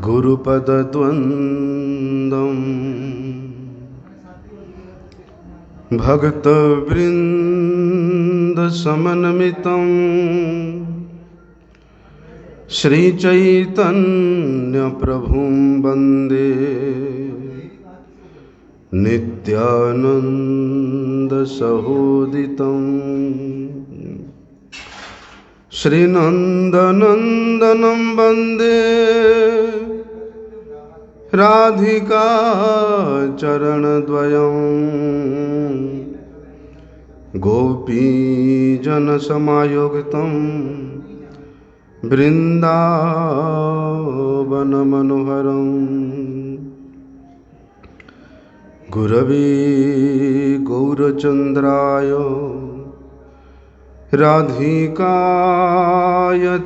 गुरुपदद्वन्द्वं भक्तवृन्दसमन्वितं श्रीचैतन्यप्रभुं वन्दे नित्यानन्दसहोदितं श्रीनन्दनन्दनं वन्दे राधिका चरणद्वयं गोपीजनसमायुक्तं बृन्दावनमनोहरं गुरवे गौरचन्द्राय राधिकाय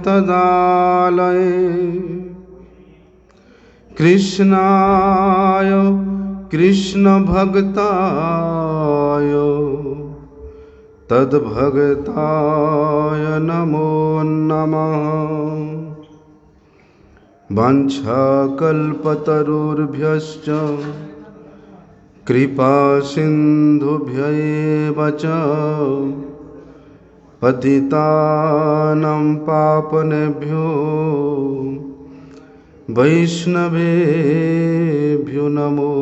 तदालये कृष्णाय कृष्णभक्ताय तद्भक्ताय नमो नमः। वाञ्छाकल्पतरुर्भ्यश्च कृपासिन्धुभ्यैव च पतितानां पावनेभ्यो वैष्णवेभ्यो नमो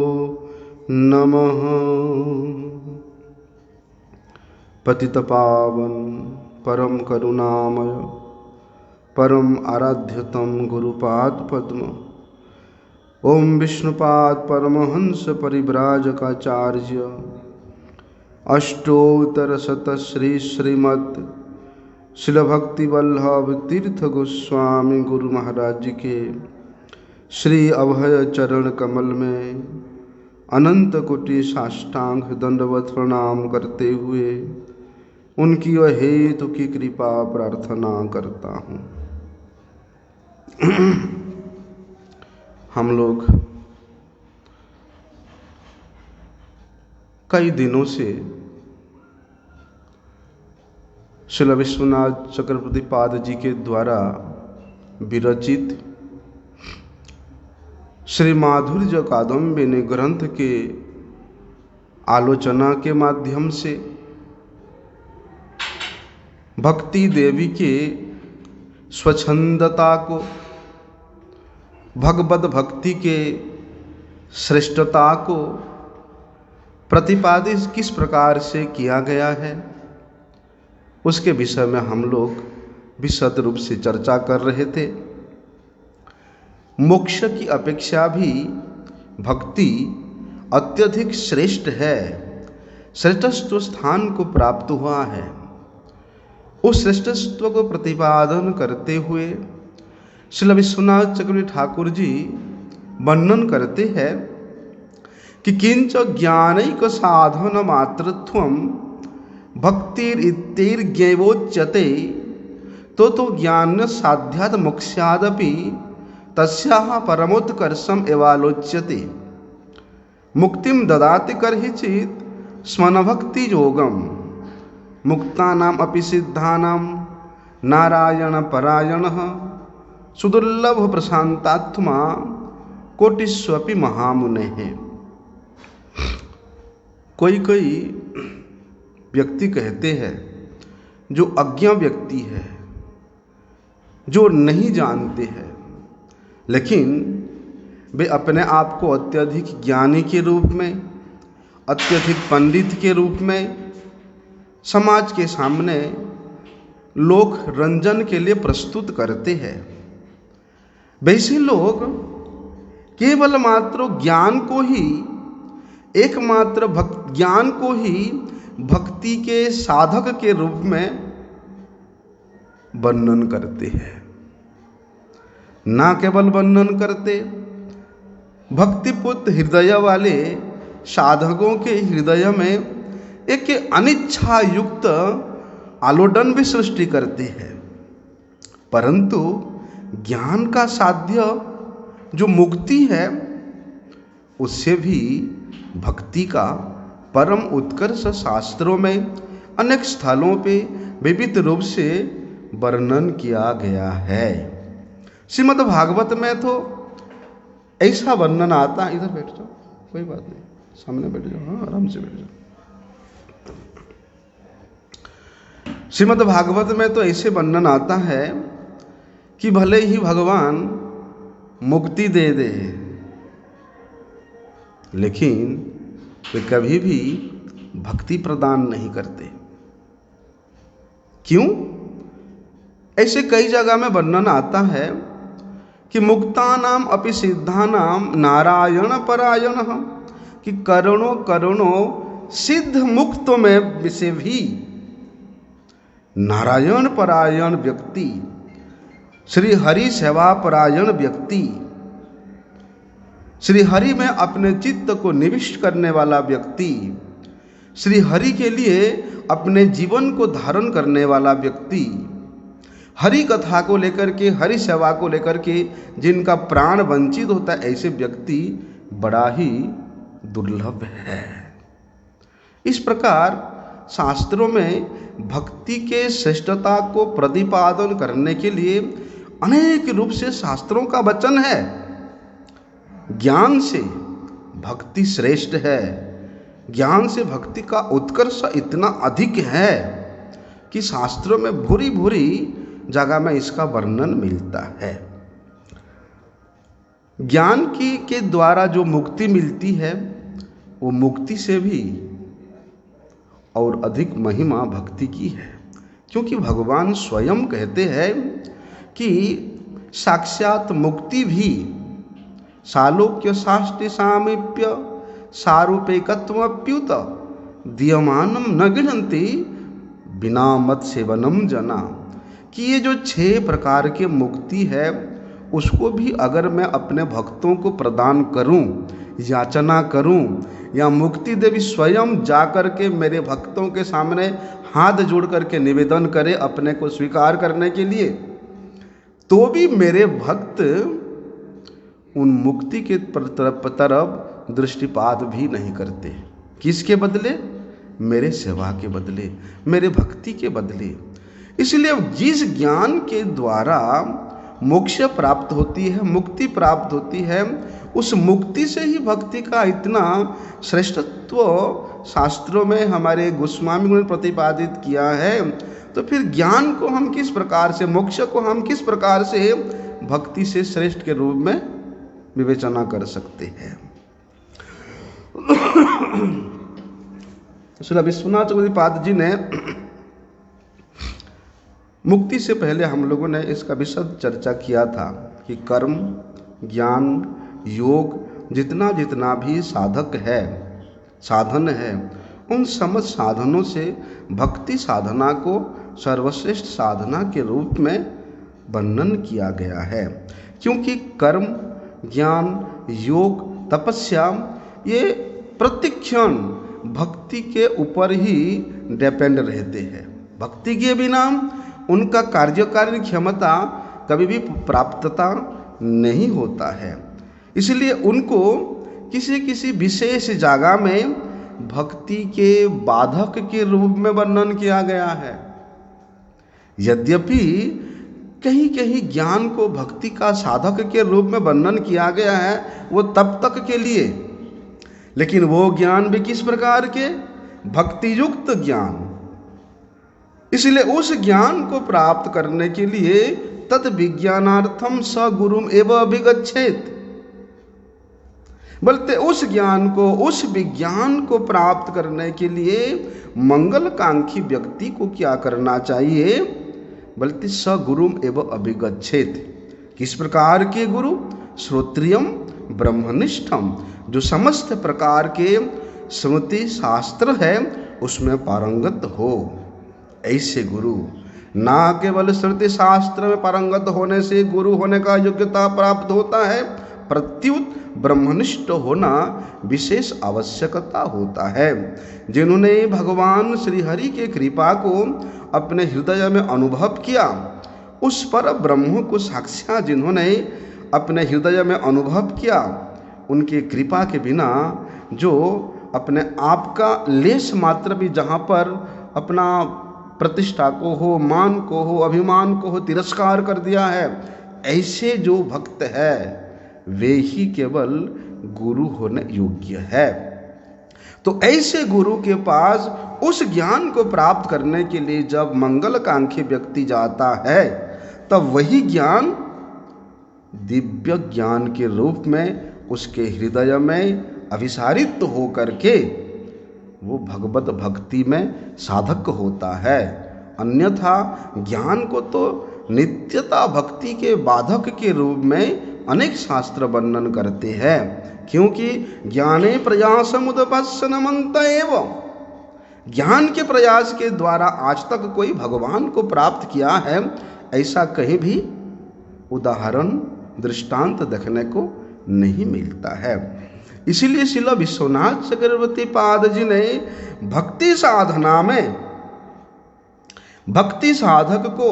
नमः। पतितपावन परम करुणामय परम आराध्यतम गुरुपादपद्म ओम विष्णुपाद परमहंस परिव्राजकाचार्य अष्टोत्तर शत श्री श्रीमद् शिल भक्ति वल्लभ तीर्थ गोस्वामी गुरु महाराज जी के श्री अभय चरण कमल में अनंत कोटि साष्टांग दंडवत प्रणाम करते हुए उनकी वह हेतु की कृपा प्रार्थना करता हूँ। हम लोग कई दिनों से श्रील विश्वनाथ चक्रवर्ती पाद जी के द्वारा विरचित श्री माधुर्य कादम्बिनी ग्रंथ के आलोचना के माध्यम से भक्ति देवी के स्वच्छंदता को, भगवत भक्ति के श्रेष्ठता को प्रतिपादित किस प्रकार से किया गया है, उसके विषय में हम लोग विशद रूप से चर्चा कर रहे थे। मोक्ष की अपेक्षा भी भक्ति अत्यधिक श्रेष्ठ है, श्रेष्ठत्व स्थान को प्राप्त हुआ है। उस श्रेष्ठत्व को प्रतिपादन करते हुए श्रील विश्वनाथ चक्रवर्ती ठाकुर जी वर्णन करते हैं कि किंच ज्ञानैक साधन मात्रत्वं भक्तिरित्यैर्ज्ञेयोच्यते तो ज्ञान साध्यात् मोक्षादपि तस्याः परमोत्कर्षम् एवालोच्यते। मुक्तिं ददाति कर्हिचित् स्मनभक्ति योगम् मुक्तानाम् अपि सिद्धानां नारायण परायणः सुदुर्लभ प्रशांतात्मा कोटिष्वपि महामुनेः। कोई व्यक्ति कहते हैं जो अज्ञ व्यक्ति है, जो नहीं जानते हैं, लेकिन वे अपने आप को अत्यधिक ज्ञानी के रूप में, अत्यधिक पंडित के रूप में समाज के सामने लोक रंजन के लिए प्रस्तुत करते हैं। वैसे लोग केवल मात्र ज्ञान को ही, एकमात्र ज्ञान को ही भक्ति के साधक के रूप में वर्णन करते हैं। ना केवल वर्णन करते, भक्तिपुत हृदय वाले साधकों के हृदय में एक अनिच्छा युक्त आलोडन भी सृष्टि करते हैं। परंतु ज्ञान का साध्य जो मुक्ति है, उससे भी भक्ति का परम उत्कर्ष शास्त्रों में अनेक स्थलों पे विविध रूप से वर्णन किया गया है। श्रीमद् भागवत में तो ऐसा वर्णन आता है। इधर बैठ जाओ, कोई बात नहीं, सामने बैठ जाओ, हाँ आराम से बैठ जाओ। श्रीमद् भागवत में तो ऐसे वर्णन आता है कि भले ही भगवान मुक्ति दे दे, लेकिन वे कभी भी भक्ति प्रदान नहीं करते। क्यों? ऐसे कई जगह में वर्णन आता है कि मुक्तानाम अपि सिद्धानाम नारायण परायणः, कि करोड़ों करोड़ों सिद्ध मुक्तों में से भी नारायण परायण व्यक्ति, श्री हरि सेवा परायण व्यक्ति, श्री हरि में अपने चित्त को निविष्ट करने वाला व्यक्ति, श्री हरि के लिए अपने जीवन को धारण करने वाला व्यक्ति, हरि कथा को लेकर के, हरि सेवा को लेकर के जिनका प्राण वंचित होता है, ऐसे व्यक्ति बड़ा ही दुर्लभ है। इस प्रकार शास्त्रों में भक्ति के श्रेष्ठता को प्रतिपादन करने के लिए अनेक रूप से शास्त्रों का वचन है। ज्ञान से भक्ति श्रेष्ठ है, ज्ञान से भक्ति का उत्कर्ष इतना अधिक है कि शास्त्रों में भूरी भूरी जगह में इसका वर्णन मिलता है। ज्ञान के द्वारा जो मुक्ति मिलती है, वो मुक्ति से भी और अधिक महिमा भक्ति की है। क्योंकि भगवान स्वयं कहते हैं कि साक्षात मुक्ति भी सालोक्य साष्टि सामीप्य सारूपेकत्वप्युत दीयमानम न गिनन्ति बिना मत सेवनम जना, कि ये जो 6 प्रकार के मुक्ति है, उसको भी अगर मैं अपने भक्तों को प्रदान करूं, याचना करूं, या मुक्ति देवी स्वयं जा कर के मेरे भक्तों के सामने हाथ जोड़ करके निवेदन करे अपने को स्वीकार करने के लिए, तो भी मेरे भक्त उन मुक्ति के तरफ दृष्टिपात भी नहीं करते। किसके बदले? मेरे सेवा के बदले, मेरे भक्ति के बदले। इसलिए जिस ज्ञान के द्वारा मोक्ष प्राप्त होती है, मुक्ति प्राप्त होती है, उस मुक्ति से ही भक्ति का इतना श्रेष्ठत्व शास्त्रों में हमारे गोस्वामी ने प्रतिपादित किया है, तो फिर ज्ञान को हम किस प्रकार से, मोक्ष को हम किस प्रकार से भक्ति से श्रेष्ठ के रूप में विवेचना कर सकते हैं। श्री विश्वनाथ चक्रवर्ती जी ने मुक्ति से पहले हम लोगों ने इसका विशद चर्चा किया था कि कर्म, ज्ञान, योग जितना जितना भी साधक है, साधन है, उन समस्त साधनों से भक्ति साधना को सर्वश्रेष्ठ साधना के रूप में वर्णन किया गया है। क्योंकि कर्म, ज्ञान, योग, तपस्या ये प्रतिक्षण भक्ति के ऊपर ही डिपेंड रहते हैं। भक्ति के बिना उनका कार्यकारिणी क्षमता कभी भी प्राप्तता नहीं होता है। इसलिए उनको किसी किसी विशेष जगह में भक्ति के बाधक के रूप में वर्णन किया गया है। यद्यपि कहीं कहीं ज्ञान को भक्ति का साधक के रूप में वर्णन किया गया है, वो तब तक के लिए, लेकिन वो ज्ञान भी किस प्रकार के? भक्ति युक्त ज्ञान। इसलिए उस ज्ञान को प्राप्त करने के लिए तद विज्ञानार्थम स गुरुम एव अभिगच्छेत, बोलते उस ज्ञान को, उस विज्ञान को प्राप्त करने के लिए मंगलकांक्षी व्यक्ति को क्या करना चाहिए? बोलते स गुरुम एव अभिगच्छेत। किस प्रकार के गुरु? श्रोत्रियम ब्रह्मनिष्ठम, जो समस्त प्रकार के स्मृति शास्त्र है उसमें पारंगत हो, ऐसे गुरु। ना केवल श्रुति शास्त्र में पारंगत होने से गुरु होने का योग्यता प्राप्त होता है, प्रत्युत ब्रह्मनिष्ठ होना विशेष आवश्यकता होता है। जिन्होंने भगवान श्री हरि के कृपा को अपने हृदय में अनुभव किया, उस पर ब्रह्म को साक्षात जिन्होंने अपने हृदय में अनुभव किया, उनकी कृपा के बिना जो अपने आप का लेश मात्र भी जहाँ पर अपना प्रतिष्ठा को हो, मान को हो, अभिमान को हो तिरस्कार कर दिया है, ऐसे जो भक्त है वे ही केवल गुरु होने योग्य है। तो ऐसे गुरु के पास उस ज्ञान को प्राप्त करने के लिए जब मंगलकांक्षी व्यक्ति जाता है, तब वही ज्ञान दिव्य ज्ञान के रूप में उसके हृदय में अभिसारित होकर के वो भगवत भक्ति में साधक होता है। अन्यथा ज्ञान को तो नित्यता भक्ति के बाधक के रूप में अनेक शास्त्र वर्णन करते हैं, क्योंकि ज्ञाने प्रयासमुदपस्सनमन्त एव, ज्ञान के प्रयास के द्वारा आज तक कोई भगवान को प्राप्त किया है ऐसा कहीं भी उदाहरण दृष्टांत देखने को नहीं मिलता है। इसीलिए श्रील विश्वनाथ चक्रवर्ती पाद जी ने भक्ति साधना में भक्ति साधक को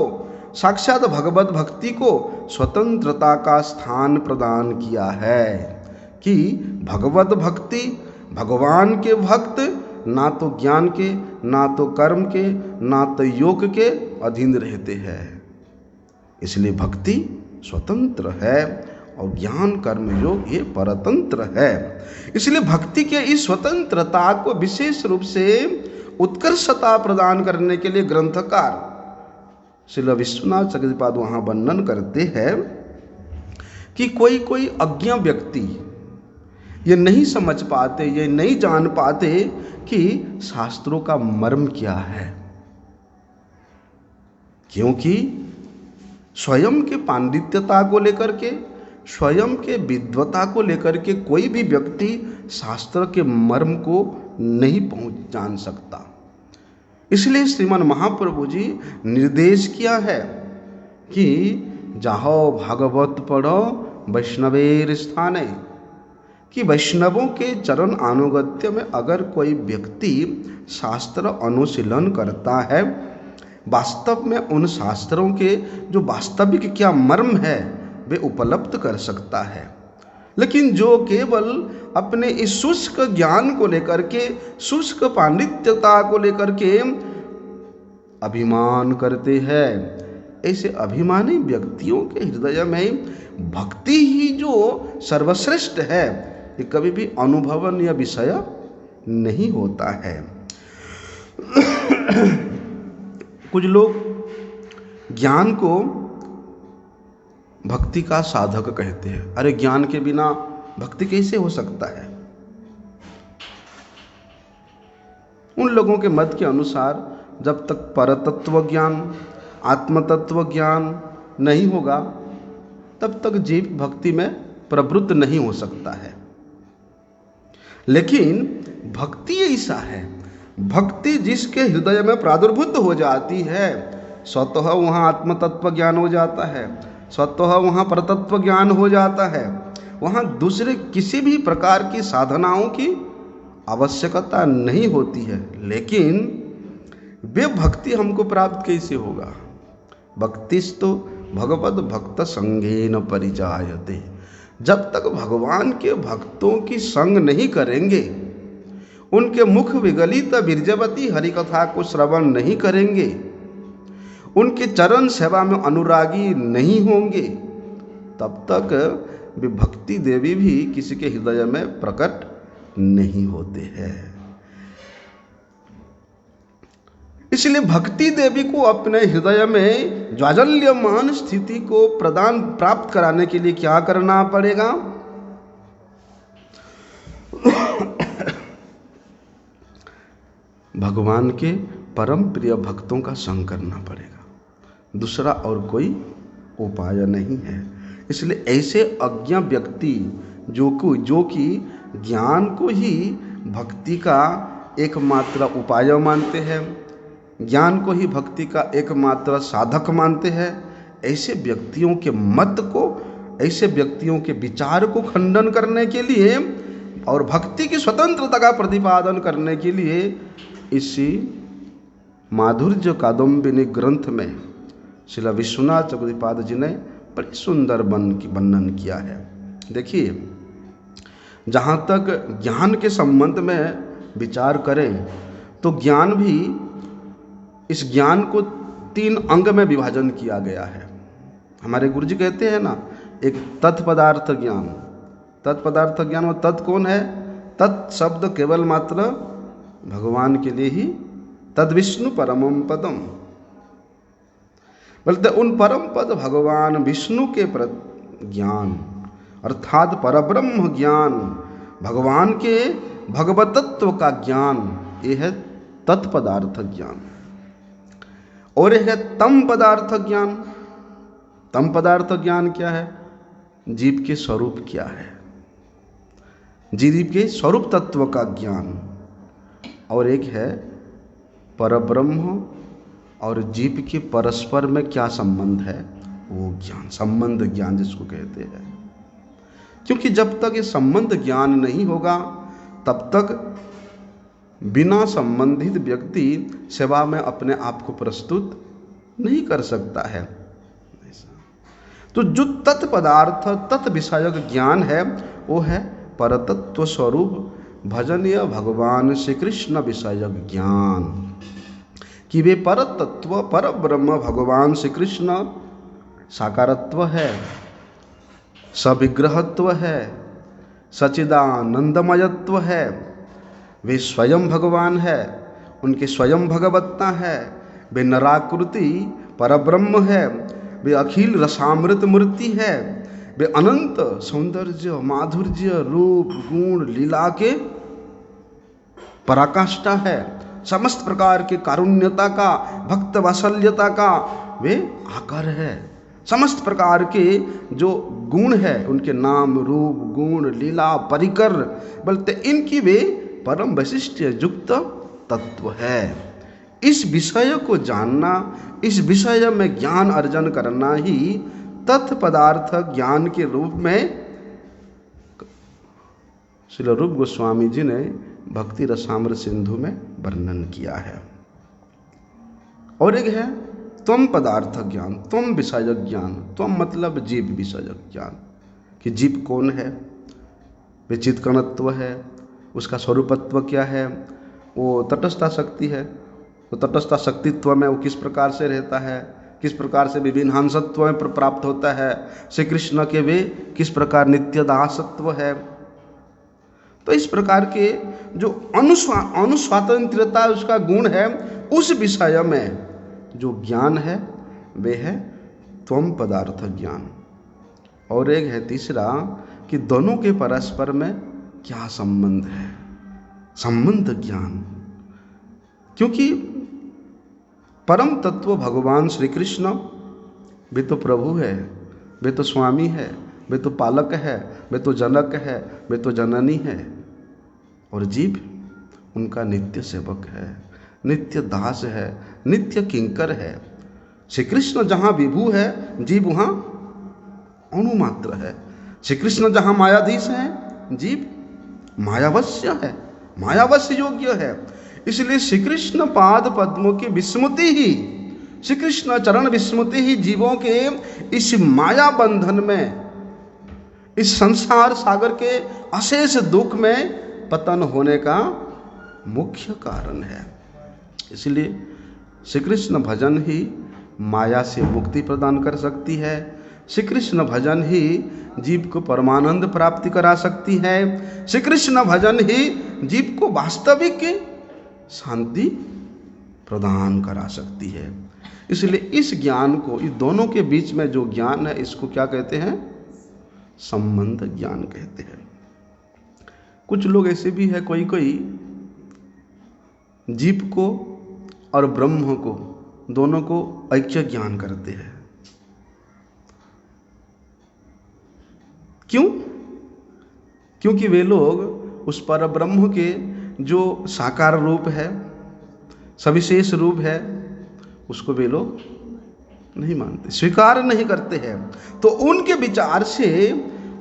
साक्षात भगवत भक्ति को स्वतंत्रता का स्थान प्रदान किया है कि भगवत भक्ति, भगवान के भक्त ना तो ज्ञान के, ना तो कर्म के, ना तो योग के अधीन रहते हैं। इसलिए भक्ति स्वतंत्र है और ज्ञान कर्म योग ये परतंत्र है। इसलिए भक्ति के इस स्वतंत्रता को विशेष रूप से उत्कर्षता प्रदान करने के लिए ग्रंथकार श्रील विश्वनाथ चक्रवर्ती पाद वहाँ वर्णन करते हैं कि कोई कोई अज्ञ व्यक्ति ये नहीं समझ पाते, ये नहीं जान पाते कि शास्त्रों का मर्म क्या है, क्योंकि स्वयं के पांडित्यता को लेकर के, स्वयं के विद्वता को लेकर के कोई भी व्यक्ति शास्त्र के मर्म को नहीं जान सकता। इसलिए श्रीमन महाप्रभु जी निर्देश किया है कि जाहो भागवत पढ़ो वैष्णवेर स्थाने, कि वैष्णवों के चरण अनुगत्य में अगर कोई व्यक्ति शास्त्र अनुशीलन करता है, वास्तव में उन शास्त्रों के जो वास्तविक क्या मर्म है वे उपलब्ध कर सकता है। लेकिन जो केवल अपने इस शुष्क ज्ञान को लेकर के, शुष्क पांडित्यता को लेकर के अभिमान करते हैं, ऐसे अभिमानी व्यक्तियों के हृदय में भक्ति ही जो सर्वश्रेष्ठ है ये कभी भी अनुभवनीय विषय नहीं होता है। कुछ लोग ज्ञान को भक्ति का साधक कहते हैं। अरे ज्ञान के बिना भक्ति कैसे हो सकता है? उन लोगों के मत के अनुसार जब तक परतत्व ज्ञान, आत्मतत्व ज्ञान नहीं होगा तब तक जीव भक्ति में प्रवृत्त नहीं हो सकता है। लेकिन भक्ति ऐसा है, भक्ति जिसके हृदय में प्रादुर्भूत हो जाती है स्वतः वहाँ आत्मतत्व ज्ञान हो जाता है, स्वतः वहाँ परतत्व ज्ञान हो जाता है। वहाँ दूसरे किसी भी प्रकार की साधनाओं की आवश्यकता नहीं होती है। लेकिन वे भक्ति हमको प्राप्त कैसे होगा? भक्तिस्तु भगवत भक्त संगेन परिजायते। जब तक भगवान के भक्तों की संग नहीं करेंगे, उनके मुख विगलित विरजवती हरिकथा को श्रवण नहीं करेंगे, उनके चरण सेवा में अनुरागी नहीं होंगे, तब तक वे भक्ति देवी भी किसी के हृदय में प्रकट नहीं होते हैं। इसलिए भक्ति देवी को अपने हृदय में ज्वाजल्यमान स्थिति को प्राप्त कराने के लिए क्या करना पड़ेगा? भगवान के परम प्रिय भक्तों का संग करना पड़ेगा। दूसरा और कोई उपाय नहीं है। इसलिए ऐसे अज्ञ व्यक्ति जो कि ज्ञान को ही भक्ति का एकमात्र उपाय मानते हैं, ज्ञान को ही भक्ति का एकमात्र साधक मानते हैं, ऐसे व्यक्तियों के मत को, ऐसे व्यक्तियों के विचार को खंडन करने के लिए और भक्ति की स्वतंत्रता का प्रतिपादन करने के लिए इसी माधुर्य कादम्बिनी ग्रंथ में श्रील विश्वनाथ चक्रवर्ती पाद जी ने बड़ी सुंदर वर्णन किया है। देखिए, जहाँ तक ज्ञान के संबंध में विचार करें तो ज्ञान भी इस ज्ञान को 3 अंग में विभाजन किया गया है। हमारे गुरु जी कहते हैं ना, एक तत्पदार्थ ज्ञान। तत्पदार्थ ज्ञान और तत् कौन है? तत् शब्द केवल मात्र भगवान के लिए ही, तद विष्णु परमम पदम, बोलते उन परम पद भगवान विष्णु के ज्ञान अर्थात परब्रह्म ज्ञान, भगवान के भगवतत्व का ज्ञान, ये है तत्पदार्थ ज्ञान। और एक है तम पदार्थ ज्ञान। तम पदार्थ ज्ञान क्या है? जीव के स्वरूप क्या है, जीव के स्वरूप तत्व का ज्ञान। और एक है परब्रह्म और जीव के परस्पर में क्या संबंध है, वो ज्ञान, संबंध ज्ञान जिसको कहते हैं। क्योंकि जब तक ये संबंध ज्ञान नहीं होगा तब तक बिना संबंधित व्यक्ति सेवा में अपने आप को प्रस्तुत नहीं कर सकता है। तो जो तत्पदार्थ तत् विषयक ज्ञान है वो है परतत्व स्वरूप भजनीय भगवान श्री कृष्ण विषयक ज्ञान, कि वे परतत्व पर ब्रह्म भगवान श्री कृष्ण साकारत्व है, सविग्रहत्व है, सचिदानंदमयत्व है, वे स्वयं भगवान है, उनके स्वयं भगवत्ता है, वे नराकृति परब्रह्म है, वे अखिल रसामृत मूर्ति है, वे अनंत सौंदर्य माधुर्य रूप गुण लीला के पराकाष्ठा है, समस्त प्रकार के कारुण्यता का भक्त वात्सल्यता का वे आकर है, समस्त प्रकार के जो गुण है उनके नाम रूप गुण लीला परिकर, बोलते इनकी वे परम वैशिष्ट युक्त तत्व है। इस विषय को जानना, इस विषय में ज्ञान अर्जन करना ही तत्पदार्थ ज्ञान के रूप में श्री रूप गोस्वामी जी ने भक्ति रसामृत सिंधु में वर्णन किया है। और एक है त्वम पदार्थ ज्ञान, त्वम विषयक ज्ञान। त्वम मतलब जीव विषयक ज्ञान, कि जीव कौन है, वे चित्कणत्व है, उसका स्वरूपत्व क्या है, वो तटस्था शक्ति है, तो तटस्था शक्तित्व में वो किस प्रकार से रहता है, किस प्रकार से विभिन्न हंसत्व में प्राप्त होता है, श्री कृष्ण के वे किस प्रकार नित्य दासत्व है। तो इस प्रकार के जो अनुस्वातंत्रता उसका गुण है, उस विषय में जो ज्ञान है वे है त्वम पदार्थ ज्ञान। और एक है तीसरा कि दोनों के परस्पर में क्या संबंध है, संबंध ज्ञान। क्योंकि परम तत्व भगवान श्री कृष्ण वे तो प्रभु है, वे तो स्वामी है, वे तो पालक है, वे तो जनक है, वे तो जननी है, और जीव उनका नित्य सेवक है, नित्य दास है, नित्य किंकर है। श्री कृष्ण जहाँ विभु है, जीव वहाँ अणुमात्र है। श्री कृष्ण जहाँ मायाधीश है, जीव मायावश्य है, मायावश्य योग्य है। इसलिए श्री कृष्ण पाद पद्मों की विस्मृति ही, श्री कृष्ण चरण विस्मृति ही जीवों के इस माया बंधन में, इस संसार सागर के अशेष दुख में पतन होने का मुख्य कारण है। इसलिए श्री कृष्ण भजन ही माया से मुक्ति प्रदान कर सकती है, श्री कृष्ण भजन ही जीव को परमानंद प्राप्ति करा सकती है, श्री कृष्ण भजन ही जीव को वास्तविक शांति प्रदान करा सकती है। इसलिए इस ज्ञान को, इस दोनों के बीच में जो ज्ञान है, इसको क्या कहते हैं? संबंध ज्ञान कहते हैं। कुछ लोग ऐसे भी है, कोई जीव को और ब्रह्म को दोनों को ऐक्य ज्ञान करते हैं। क्यों? क्योंकि वे लोग उस पर ब्रह्म के जो साकार रूप है, सविशेष रूप है, उसको वे लोग नहीं मानते, स्वीकार नहीं करते हैं। तो उनके विचार से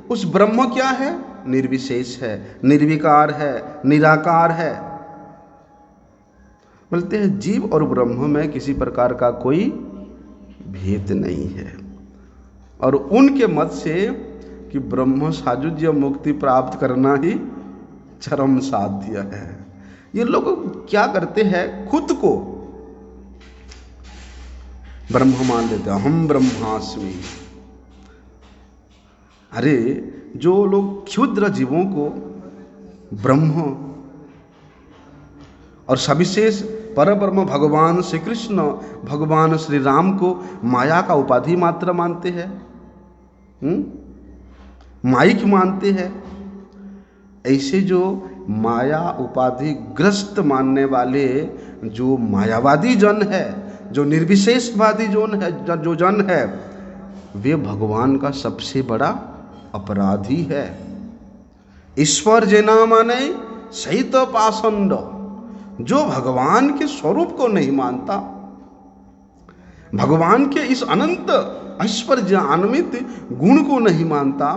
उस ब्रह्म क्या है? निर्विशेष है, निर्विकार है, निराकार है। बोलते हैं जीव और ब्रह्म में किसी प्रकार का कोई भेद नहीं है। और उनके मत से कि ब्रह्म सायुज्य मुक्ति प्राप्त करना ही चरम साध्य है। ये लोग क्या करते हैं? खुद को ब्रह्म मान लेते हैं, हम ब्रह्मास्मि। अरे जो लोग क्षुद्र जीवों को ब्रह्म और सविशेष परब्रह्म भगवान श्री कृष्ण, भगवान श्री राम को माया का उपाधि मात्र मानते हैं, माइक मानते हैं, ऐसे जो माया उपाधि ग्रस्त मानने वाले जो मायावादी जन है, जो निर्विशेषवादी जो जन है, वे भगवान का सबसे बड़ा अपराधी है। ईश्वर जेना माने सहित पाषंड, जो भगवान के स्वरूप को नहीं मानता, भगवान के इस अनंत ऐश्वर्यान्वित गुण को नहीं मानता,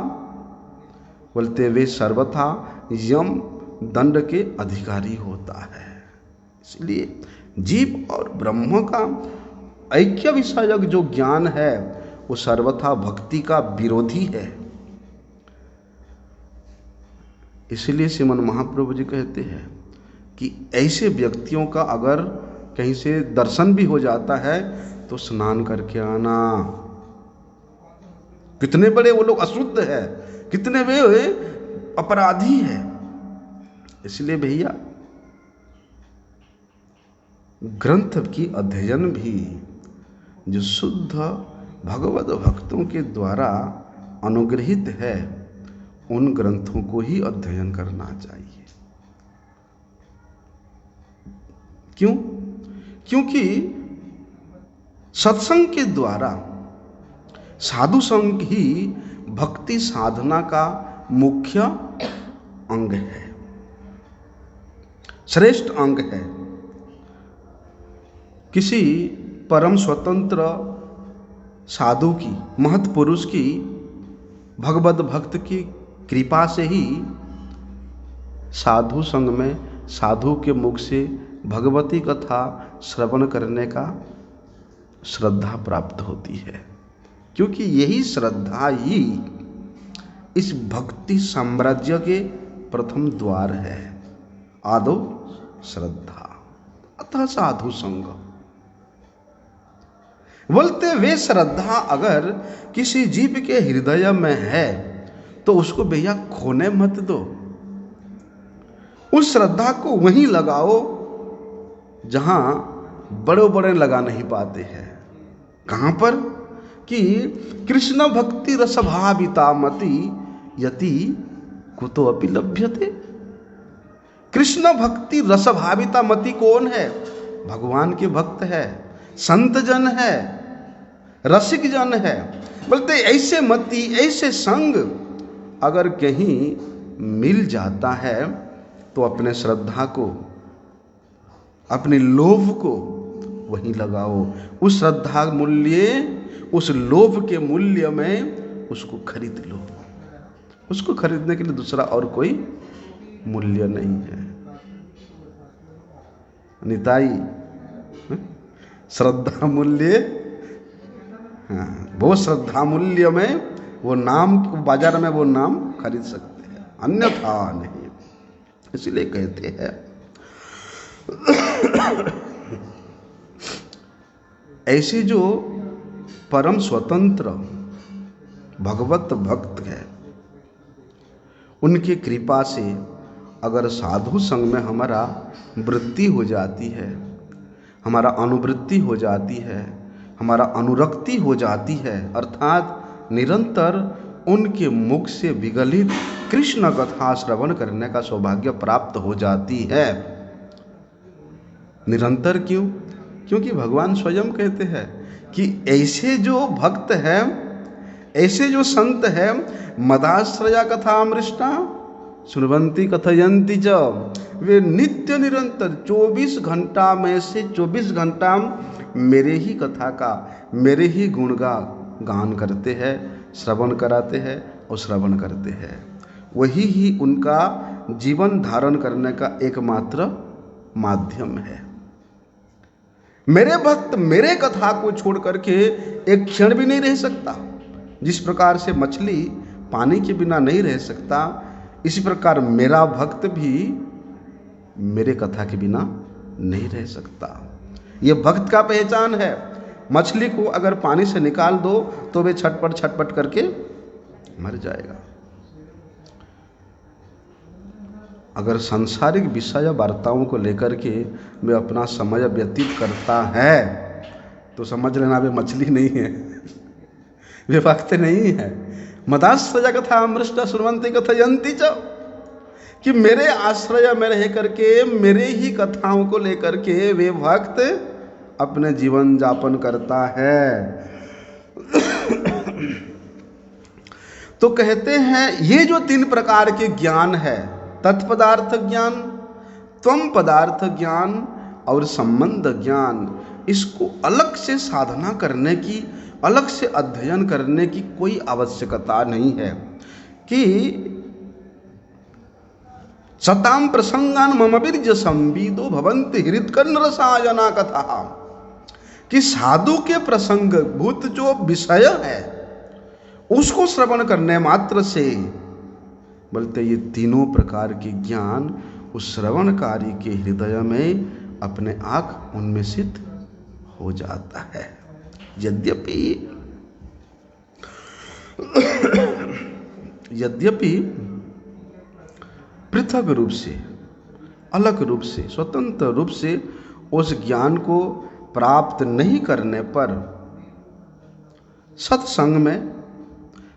बोलते वे सर्वथा यम दंड के अधिकारी होता है। इसलिए जीव और ब्रह्म का ऐक्य विषयक जो ज्ञान है वो सर्वथा भक्ति का विरोधी है। इसलिए श्रीमन महाप्रभु जी कहते हैं कि ऐसे व्यक्तियों का अगर कहीं से दर्शन भी हो जाता है तो स्नान करके आना। कितने बड़े वो लोग अशुद्ध है, कितने वे अपराधी है। इसलिए भैया ग्रंथ की अध्ययन भी जो शुद्ध भगवत भक्तों के द्वारा अनुग्रहित है, उन ग्रंथों को ही अध्ययन करना चाहिए। क्यों? क्योंकि सत्संग के द्वारा साधु संग ही भक्ति साधना का मुख्य अंग है, श्रेष्ठ अंग है। किसी परम स्वतंत्र साधु की, महत् पुरुष की, भगवत भक्त की कृपा से ही साधु संग में साधु के मुख से भगवती कथा श्रवण करने का श्रद्धा प्राप्त होती है। क्योंकि यही श्रद्धा ही इस भक्ति साम्राज्य के प्रथम द्वार है। आदो श्रद्धा अतः साधु संग। बोलते वे श्रद्धा अगर किसी जीव के हृदय में है तो उसको भैया खोने मत दो। उस श्रद्धा को वहीं लगाओ जहां बड़े बड़े लगा नहीं पाते हैं। कहां पर? कि कृष्ण भक्ति रसभाविता मति यति कुतो अपि लभ्यते। कृष्ण भक्ति रसभाविता मति कौन है? भगवान के भक्त है, संत जन है, रसिक जन है। बोलते ऐसे मति, ऐसे संग अगर कहीं मिल जाता है तो अपने श्रद्धा को, अपने लोभ को वहीं लगाओ। उस श्रद्धा मूल्य, उस लोभ के मूल्य में उसको खरीद लो। उसको खरीदने के लिए दूसरा और कोई मूल्य नहीं है। निताई श्रद्धा मूल्य, वो श्रद्धा मूल्य में वो नाम, बाजार में वो नाम खरीद सकते हैं, अन्यथा नहीं। इसलिए कहते हैं ऐसे जो परम स्वतंत्र भगवत भक्त है, उनकी कृपा से अगर साधु संग में हमारा वृत्ति हो जाती है, हमारा अनुवृत्ति हो जाती है, हमारा अनुरक्ति हो जाती है, अर्थात निरंतर उनके मुख से विगलित कृष्ण कथा श्रवण करने का सौभाग्य प्राप्त हो जाती है। निरंतर क्यों? क्योंकि भगवान स्वयं कहते हैं कि ऐसे जो भक्त हैं, ऐसे जो संत हैं, मदाश्रया कथा मृष्टा सुनवंती कथयंती च, वे नित्य निरंतर 24 घंटा में से 24 घंटा मेरे ही कथा का, मेरे ही गुण का गान करते हैं, श्रवण कराते हैं और श्रवण करते हैं। वही ही उनका जीवन धारण करने का एकमात्र माध्यम है। मेरे भक्त मेरे कथा को छोड़ करके एक क्षण भी नहीं रह सकता। जिस प्रकार से मछली पानी के बिना नहीं रह सकता, इसी प्रकार मेरा भक्त भी मेरे कथा के बिना नहीं रह सकता। ये भक्त का पहचान है। मछली को अगर पानी से निकाल दो तो वे छटपट छटपट करके मर जाएगा। अगर सांसारिक विषय वार्ताओं को लेकर के वे अपना समय व्यतीत करता है तो समझ लेना वे मछली नहीं है, वे भक्त नहीं है। मदाश्रय कथा अमृष्ट सुनवंती कथयंती च, कि मेरे आश्रय में रह करके मेरे ही कथाओं को लेकर के वे भक्त अपने जीवन जापन करता है। तो कहते हैं ये जो 3 प्रकार के ज्ञान है, तत्पदार्थ ज्ञान, त्वम पदार्थ ज्ञान और संबंध ज्ञान, इसको अलग से साधना करने की, अलग से अध्ययन करने की कोई आवश्यकता नहीं है। कि सताम प्रसंगान मम बीर्ज संविदो भवन्ति हृत्कर्ण रसायना कथा, कि साधु के प्रसंग भूत जो विषय है उसको श्रवण करने मात्र से, बोलते ये 3 प्रकार के ज्ञान उस श्रवणकारी के हृदय में अपने आप उन्मेषित हो जाता है। यद्यपि पृथक रूप से, अलग रूप से, स्वतंत्र रूप से उस ज्ञान को प्राप्त नहीं करने पर सत्संग में,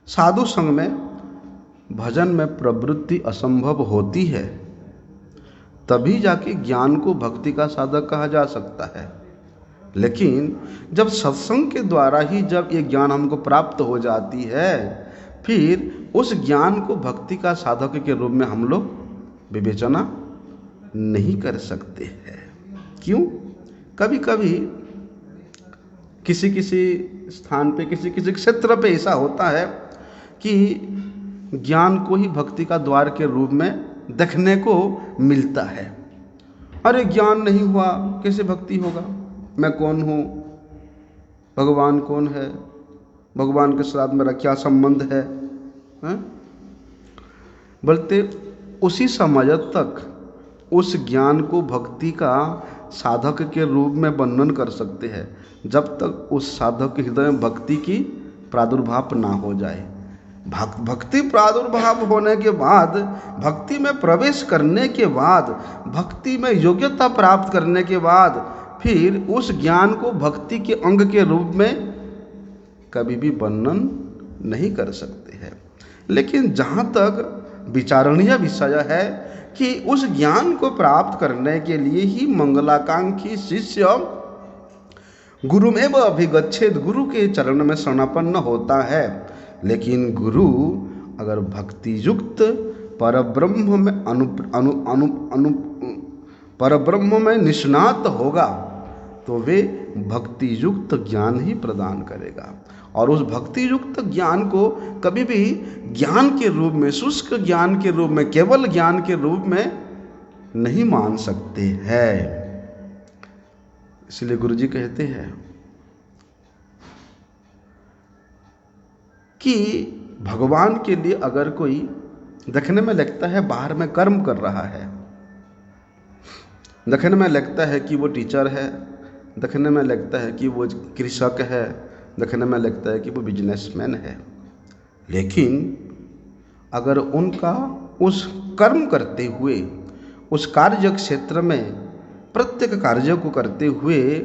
साधु संग में, भजन में प्रवृत्ति असंभव होती है, तभी जाके ज्ञान को भक्ति का साधक कहा जा सकता है। लेकिन जब सत्संग के द्वारा ही जब ये ज्ञान हमको प्राप्त हो जाती है, फिर उस ज्ञान को भक्ति का साधक के रूप में हम लोग विवेचना नहीं कर सकते हैं। क्यों? कभी कभी किसी किसी स्थान पे, किसी किसी क्षेत्र पे ऐसा होता है कि ज्ञान को ही भक्ति का द्वार के रूप में देखने को मिलता है। अरे ज्ञान नहीं हुआ कैसे भक्ति होगा, मैं कौन हूँ, भगवान कौन है, भगवान के साथ मेरा क्या संबंध है, बोलते उसी समय तक उस ज्ञान को भक्ति का साधक के रूप में वर्णन कर सकते हैं जब तक उस साधक के हृदय में भक्ति की प्रादुर्भाव ना हो जाए। भक्ति प्रादुर्भाव होने के बाद, भक्ति में प्रवेश करने के बाद, भक्ति में योग्यता प्राप्त करने के बाद फिर उस ज्ञान को भक्ति के अंग के रूप में कभी भी वर्णन नहीं कर सकते हैं। लेकिन जहाँ तक विचारणीय विषय है कि उस ज्ञान को प्राप्त करने के लिए ही मंगलाकांक्षी शिष्य गुरुमेव अभिगच्छेद, गुरु के चरण में शरणापन्न होता है। लेकिन गुरु अगर भक्ति युक्त परब्रह्म में परब्रह्म में निष्णात होगा तो वे भक्ति युक्त ज्ञान ही प्रदान करेगा। और उस भक्ति युक्त ज्ञान को कभी भी ज्ञान के रूप में, शुष्क ज्ञान के रूप में, केवल ज्ञान के रूप में नहीं मान सकते हैं। इसलिए गुरु जी कहते हैं कि भगवान के लिए अगर कोई देखने में लगता है बाहर में कर्म कर रहा है, देखने में लगता है कि वो टीचर है, देखने में लगता है कि वो कृषक है, देखने में लगता है कि वो बिजनेसमैन है, लेकिन अगर उनका उस कर्म करते हुए, उस कार्य क्षेत्र में प्रत्येक कार्य को करते हुए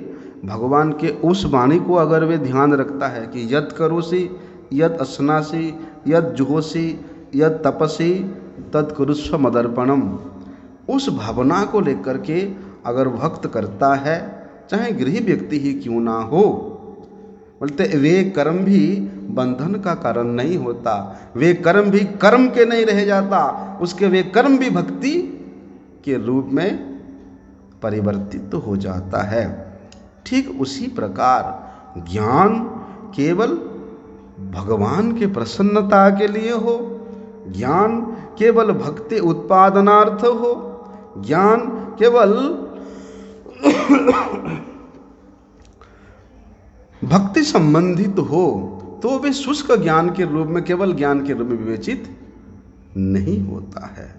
भगवान के उस वाणी को अगर वे ध्यान रखता है कि यद करोसि यद अस्नासि यद जुहोसि यद तपसि तद कुरुस्व मदर्पणम, उस भावना को लेकर के अगर भक्त करता है, चाहे गृह व्यक्ति ही क्यों ना हो, बोलते वे कर्म भी बंधन का कारण नहीं होता, वे कर्म भी कर्म के नहीं रह जाता, उसके वे कर्म भी भक्ति के रूप में परिवर्तित हो जाता है। ठीक उसी प्रकार ज्ञान केवल भगवान के प्रसन्नता के लिए हो, ज्ञान केवल भक्ति उत्पादनार्थ हो, ज्ञान केवल भक्ति संबंधित हो तो वे शुष्क ज्ञान के रूप में, केवल ज्ञान के रूप में विवेचित नहीं होता है।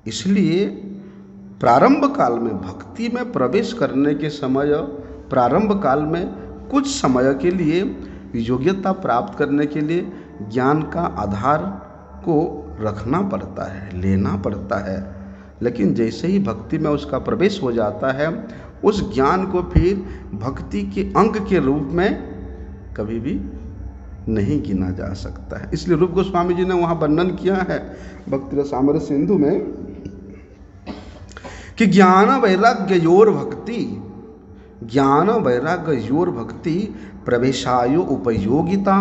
इसलिए प्रारंभ काल में, भक्ति में प्रवेश करने के समय प्रारंभ काल में कुछ समय के लिए योग्यता प्राप्त करने के लिए ज्ञान का आधार को रखना पड़ता है, लेना पड़ता है। लेकिन जैसे ही भक्ति में उसका प्रवेश हो जाता है, उस ज्ञान को फिर भक्ति के अंग के रूप में कभी भी नहीं गिना जा सकता है। इसलिए रूप गोस्वामी जी ने वहाँ वर्णन किया है भक्ति रसामृत सिंधु में कि ज्ञान वैराग्य योर भक्ति, ज्ञान वैराग्य योर भक्ति प्रवेशायो उपयोगिता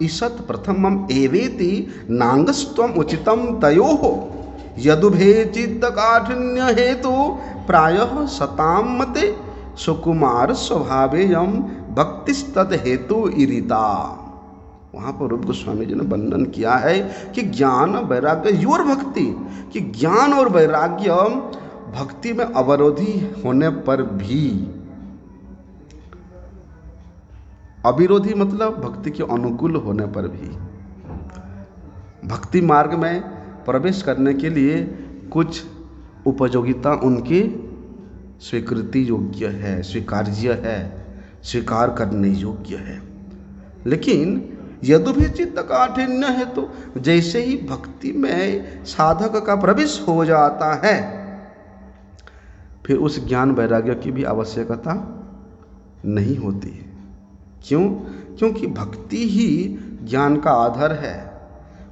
ईसत प्रथमम एवेति नांगस्त्वम उचितम तयोः यदुभे चित्त काठिन्य हेतु प्रायः सताम मते सुकुमार स्वभावेयम भक्तिस्तद हेतु इरिता। वहाँ पर रूप गोस्वामी जी ने वर्णन किया है कि ज्ञान वैराग्य योर भक्ति, कि ज्ञान और वैराग्य भक्ति में अवरोधी होने पर भी, अविरोधी मतलब भक्ति के अनुकूल होने पर भी, भक्ति मार्ग में प्रवेश करने के लिए कुछ उपयोगिता उनकी स्वीकृति योग्य है, स्वीकार्य है, स्वीकार करने योग्य है। लेकिन यदुभि चित्त काठिन्य है, तो जैसे ही भक्ति में साधक का प्रवेश हो जाता है, फिर उस ज्ञान वैराग्य की भी आवश्यकता नहीं होती। क्यों? क्योंकि भक्ति ही ज्ञान का आधार है,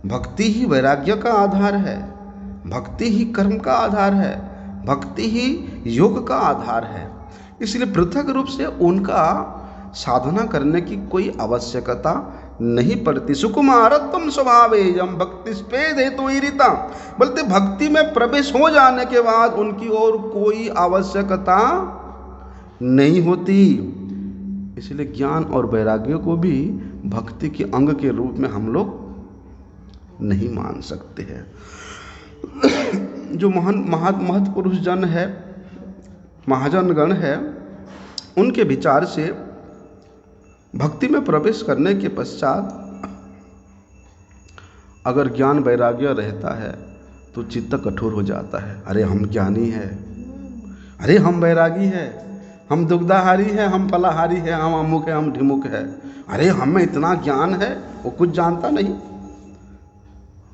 भक्ति ही वैराग्य का आधार है, भक्ति ही कर्म का आधार है, भक्ति ही योग का आधार है। इसलिए पृथक रूप से उनका साधना करने की कोई आवश्यकता नहीं पड़ती। सुकुमारत्वम स्वभावेयम भक्तिस्पेद हेतु इरिता, बोलते भक्ति में प्रवेश हो जाने के बाद उनकी और कोई आवश्यकता नहीं होती। इसलिए ज्ञान और वैराग्य को भी भक्ति के अंग के रूप में हम लोग नहीं मान सकते हैं। जो महत्पुरुष जन है, महाजनगण है, उनके विचार से भक्ति में प्रवेश करने के पश्चात अगर ज्ञान वैराग्य रहता है तो चित्त कठोर हो जाता है। अरे हम ज्ञानी है, अरे हम वैरागी है, हम दुग्धाहारी है, हम फलाहारी है, हम अमुक है, हम ढिमुक है, अरे हमें इतना ज्ञान है, वो कुछ जानता नहीं।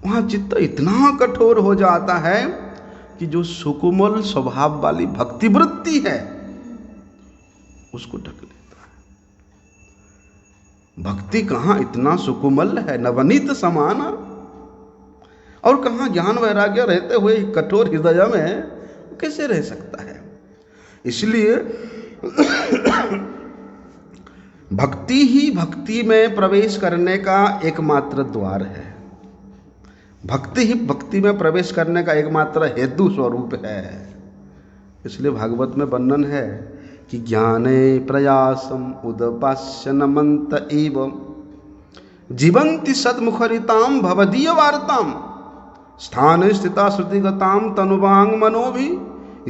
वहाँ चित्त इतना कठोर हो जाता है कि जो सुकुमल स्वभाव वाली भक्ति वृत्ति है उसको ढक लेता है। भक्ति कहाँ इतना सुकुमल है, नवनीत समान, और कहाँ ज्ञान वैराग्य रहते हुए कठोर हृदय में कैसे रह सकता है। इसलिए भक्ति ही भक्ति में प्रवेश करने का एकमात्र द्वार है, भक्ति ही भक्ति में प्रवेश करने का एकमात्र हेतु स्वरूप है। इसलिए भागवत में वर्णन है कि ज्ञाने प्रयासम उदपास्य नमंत एव जीवंति सदमुखरिताम भवदीय वार्ताम स्थान स्थिता श्रुतिगताम तनुवांग मनोभि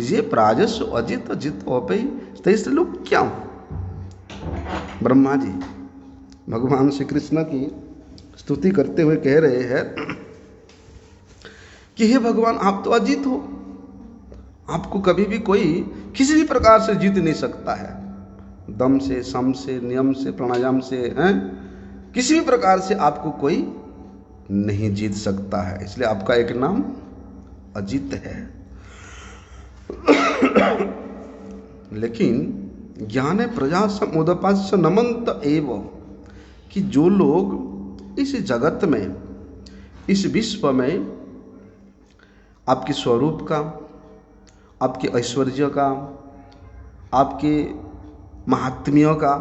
ये प्राजस्व अजित अजित ओपै तैस्त्रिलोक क्या। ब्रह्मा जी भगवान श्री कृष्ण की स्तुति करते हुए कह रहे हैं कि हे भगवान, आप तो अजीत हो, आपको कभी भी कोई किसी भी प्रकार से जीत नहीं सकता है। दम से, सम से, नियम से, प्राणायाम से, हैं, किसी भी प्रकार से आपको कोई नहीं जीत सकता है। इसलिए आपका एक नाम अजित है। लेकिन ज्ञाने प्रजा समुदपास्य नमंत एव, कि जो लोग इस जगत में, इस विश्व में आपके स्वरूप का, आपके ऐश्वर्य का, आपके महात्म्यों का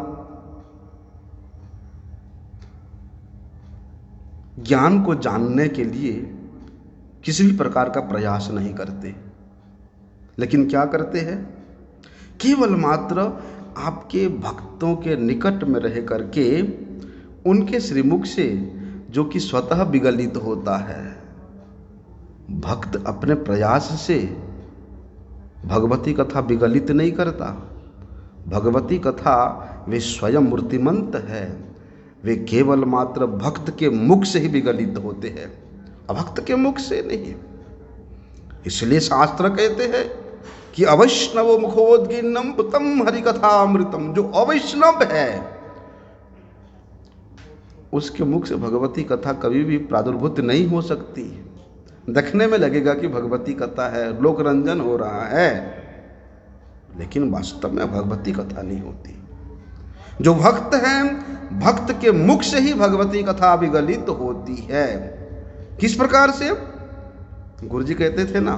ज्ञान को जानने के लिए किसी भी प्रकार का प्रयास नहीं करते, लेकिन क्या करते हैं, केवल मात्र आपके भक्तों के निकट में रह करके उनके श्रीमुख से, जो कि स्वतः विगलित होता है, भक्त अपने प्रयास से भगवती कथा विगलित नहीं करता। भगवती कथा वे स्वयं मूर्तिमंत है, वे केवल मात्र भक्त के मुख से ही विगलित होते हैं, अभक्त के मुख से नहीं। इसलिए शास्त्र कहते हैं कि अवैष्णव मुखोद्गिन्नम पुतम हरिकथामृतम, जो अवैष्णव है, उसके मुख से भगवती कथा कभी भी प्रादुर्भूत नहीं हो सकती। देखने में लगेगा कि भगवती कथा है, लोक रंजन हो रहा है, लेकिन वास्तव में भगवती कथा नहीं होती। जो भक्त हैं, भक्त के मुख से ही भगवती कथा विगलित होती है। किस प्रकार से? गुरु जी कहते थे ना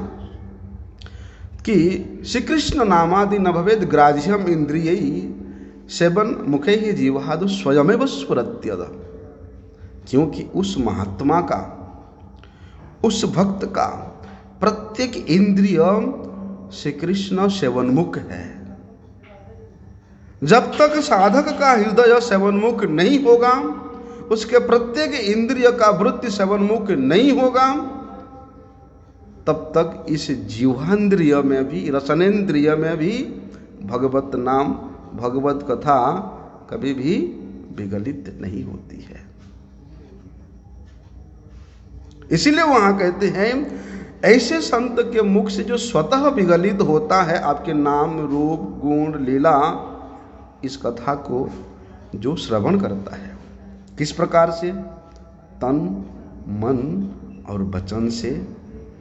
कि श्री कृष्ण नामादि न भवेद ग्राह्यम इंद्रियैः सेवन मुखे ही जीवादु स्वयमेव स्फुरत्यद। क्योंकि उस महात्मा का, उस भक्त का प्रत्येक इंद्रिय श्री कृष्ण सेवनमुख है। जब तक साधक का हृदय सेवनमुख नहीं होगा, उसके प्रत्येक इंद्रिय का वृत्ति सेवनमुख नहीं होगा, तब तक इस जीवांद्रिय में भी, रसनेन्द्रिय में भी भगवत नाम, भगवत कथा कभी भी विगलित नहीं होती है। इसीलिए वहां कहते हैं ऐसे संत के मुख से जो स्वतः विगलित होता है आपके नाम रूप गुण लीला, इस कथा को जो श्रवण करता है, किस प्रकार से? तन मन और वचन से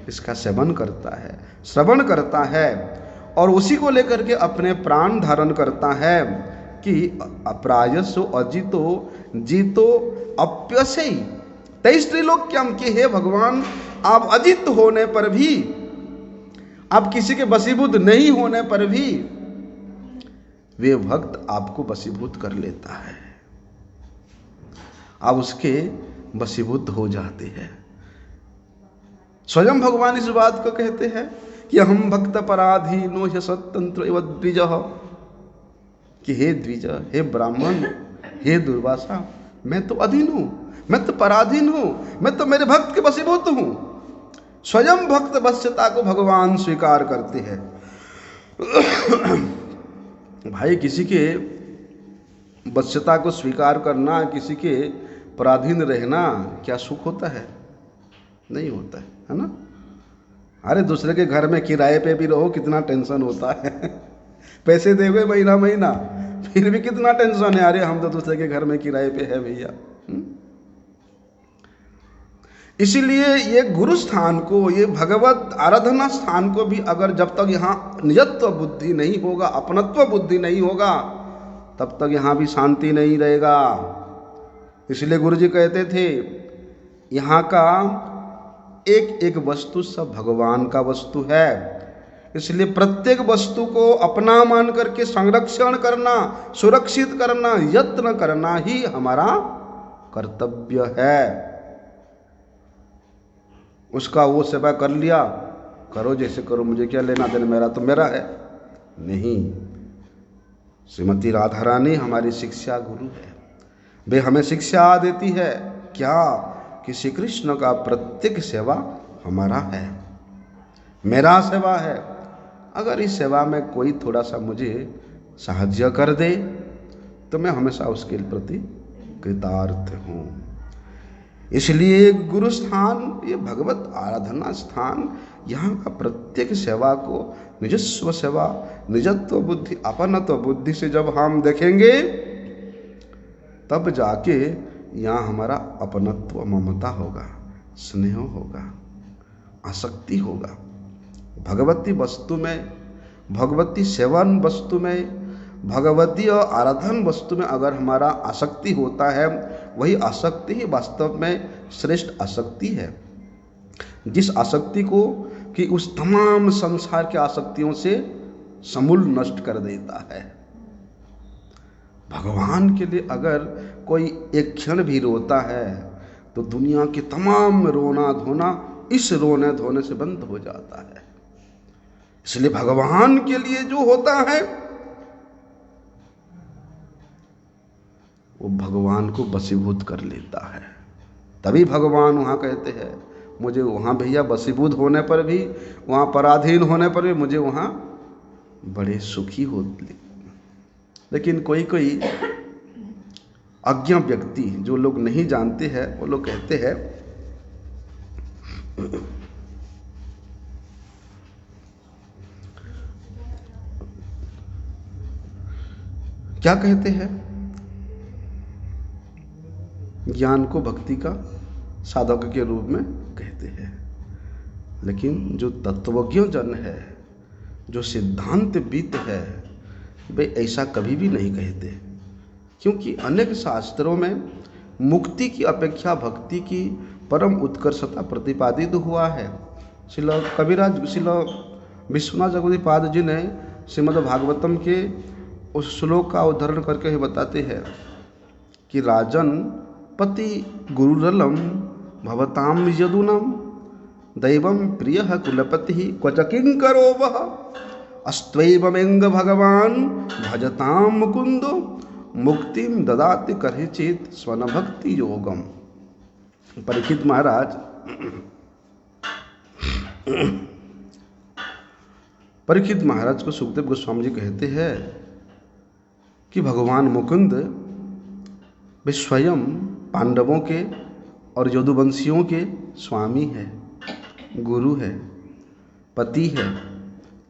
इसका सेवन करता है, श्रवण करता है, और उसी को लेकर के अपने प्राण धारण करता है कि अप्रायसो अजितो जीतो अप्यसई तेईस त्रिलोक्यम, कि हे भगवान, आप अजित होने पर भी, आप किसी के वशीभूत नहीं होने पर भी वे भक्त आपको वशीभूत कर लेता है, आप उसके वशीभूत हो जाते हैं। स्वयं भगवान इस बात को कहते हैं कि हम भक्त पराधीनो ह्य स्वतंत्र एवं द्विज, कि हे द्विज, हे ब्राह्मण, हे दुर्वासा, मैं तो अधीन हूं, मैं तो पराधीन हूं, मैं तो मेरे भक्त के वशीभूत हूं। स्वयं भक्त वश्यता को भगवान स्वीकार करते हैं। भाई, किसी के वश्यता को स्वीकार करना, किसी के पराधीन रहना क्या सुख होता है? नहीं होता है ना? अरे दूसरे के घर में किराए पे भी रहो, कितना टेंशन होता है। पैसे देवे महीना महीना, फिर भी कितना टेंशन है, अरे हम तो दूसरे के घर में किराए पे है भैया। इसीलिए ये गुरु स्थान को, ये भगवत आराधना स्थान को भी अगर जब तक यहाँ निजत्व बुद्धि नहीं होगा, अपनत्व बुद्धि नहीं होगा, तब तक यहाँ भी शांति नहीं रहेगा। इसलिए गुरु जी कहते थे यहाँ का एक एक वस्तु सब भगवान का वस्तु है। इसलिए प्रत्येक वस्तु को अपना मान करके संरक्षण करना, सुरक्षित करना, यत्न करना ही हमारा कर्तव्य है। उसका वो सेवा कर लिया, करो जैसे करो, मुझे क्या लेना देना, मेरा तो मेरा है। नहीं, श्रीमती राधा रानी हमारी शिक्षा गुरु है। वे हमें शिक्षा देती है क्या? कि श्री कृष्ण का प्रत्येक सेवा हमारा है, मेरा सेवा है। अगर इस सेवा में कोई थोड़ा सा मुझे साहाय्य कर दे तो मैं हमेशा उसके प्रति कृतार्थ हूँ। इसलिए गुरु स्थान, ये भगवत आराधना स्थान, यहाँ का प्रत्येक सेवा को निजस्व सेवा, निजत्व बुद्धि, अपनत्व बुद्धि से जब हम देखेंगे, तब जाके यहाँ हमारा अपनत्व, ममता होगा, स्नेह होगा, आसक्ति होगा। भगवती वस्तु में, भगवती सेवन वस्तु में, भगवती और आराधन वस्तु में अगर हमारा आसक्ति होता है, वही आसक्ति ही वास्तव में श्रेष्ठ आसक्ति है, जिस आसक्ति को कि उस तमाम संसार के आसक्तियों से समूल नष्ट कर देता है। भगवान के लिए अगर कोई एक क्षण भी रोता है तो दुनिया के तमाम रोना धोना इस रोने धोने से बंद हो जाता है। इसलिए भगवान के लिए जो होता है वो भगवान को वशीभूत कर लेता है। तभी भगवान वहाँ कहते हैं, मुझे वहाँ भैया वशीभूत होने पर भी, वहाँ पराधीन होने पर भी मुझे वहाँ बड़े सुखी होते। लेकिन कोई कोई अज्ञ व्यक्ति, जो लोग नहीं जानते हैं, वो लोग कहते हैं क्या कहते हैं ज्ञान को भक्ति का साधक के रूप में कहते हैं। लेकिन जो तत्वज्ञ जन है, जो सिद्धांतविद है, वे ऐसा कभी भी नहीं कहते, क्योंकि अनेक शास्त्रों में मुक्ति की अपेक्षा भक्ति की परम उत्कर्षता प्रतिपादित हुआ है। श्रील कविराज श्रील विश्वनाथ जगदीपाद जी ने श्रीमद् भागवतम के उस श्लोक का उद्धरण करके ही बताते हैं कि राजन पति गुरुरलम भवताम यदुनम दैवम प्रिय कुलपति क्वच किंकरो वह अस्त्वैवमेंग भगवान भजताम मुकुंदो मुक्तिम ददाति करिचित स्वर्ण भक्ति योगम। परीक्षित महाराज परीक्षित महाराज को सुखदेव गोस्वामी जी कहते हैं कि भगवान मुकुंद वे स्वयं पांडवों के और यदुवंशियों के स्वामी है, गुरु है, पति है,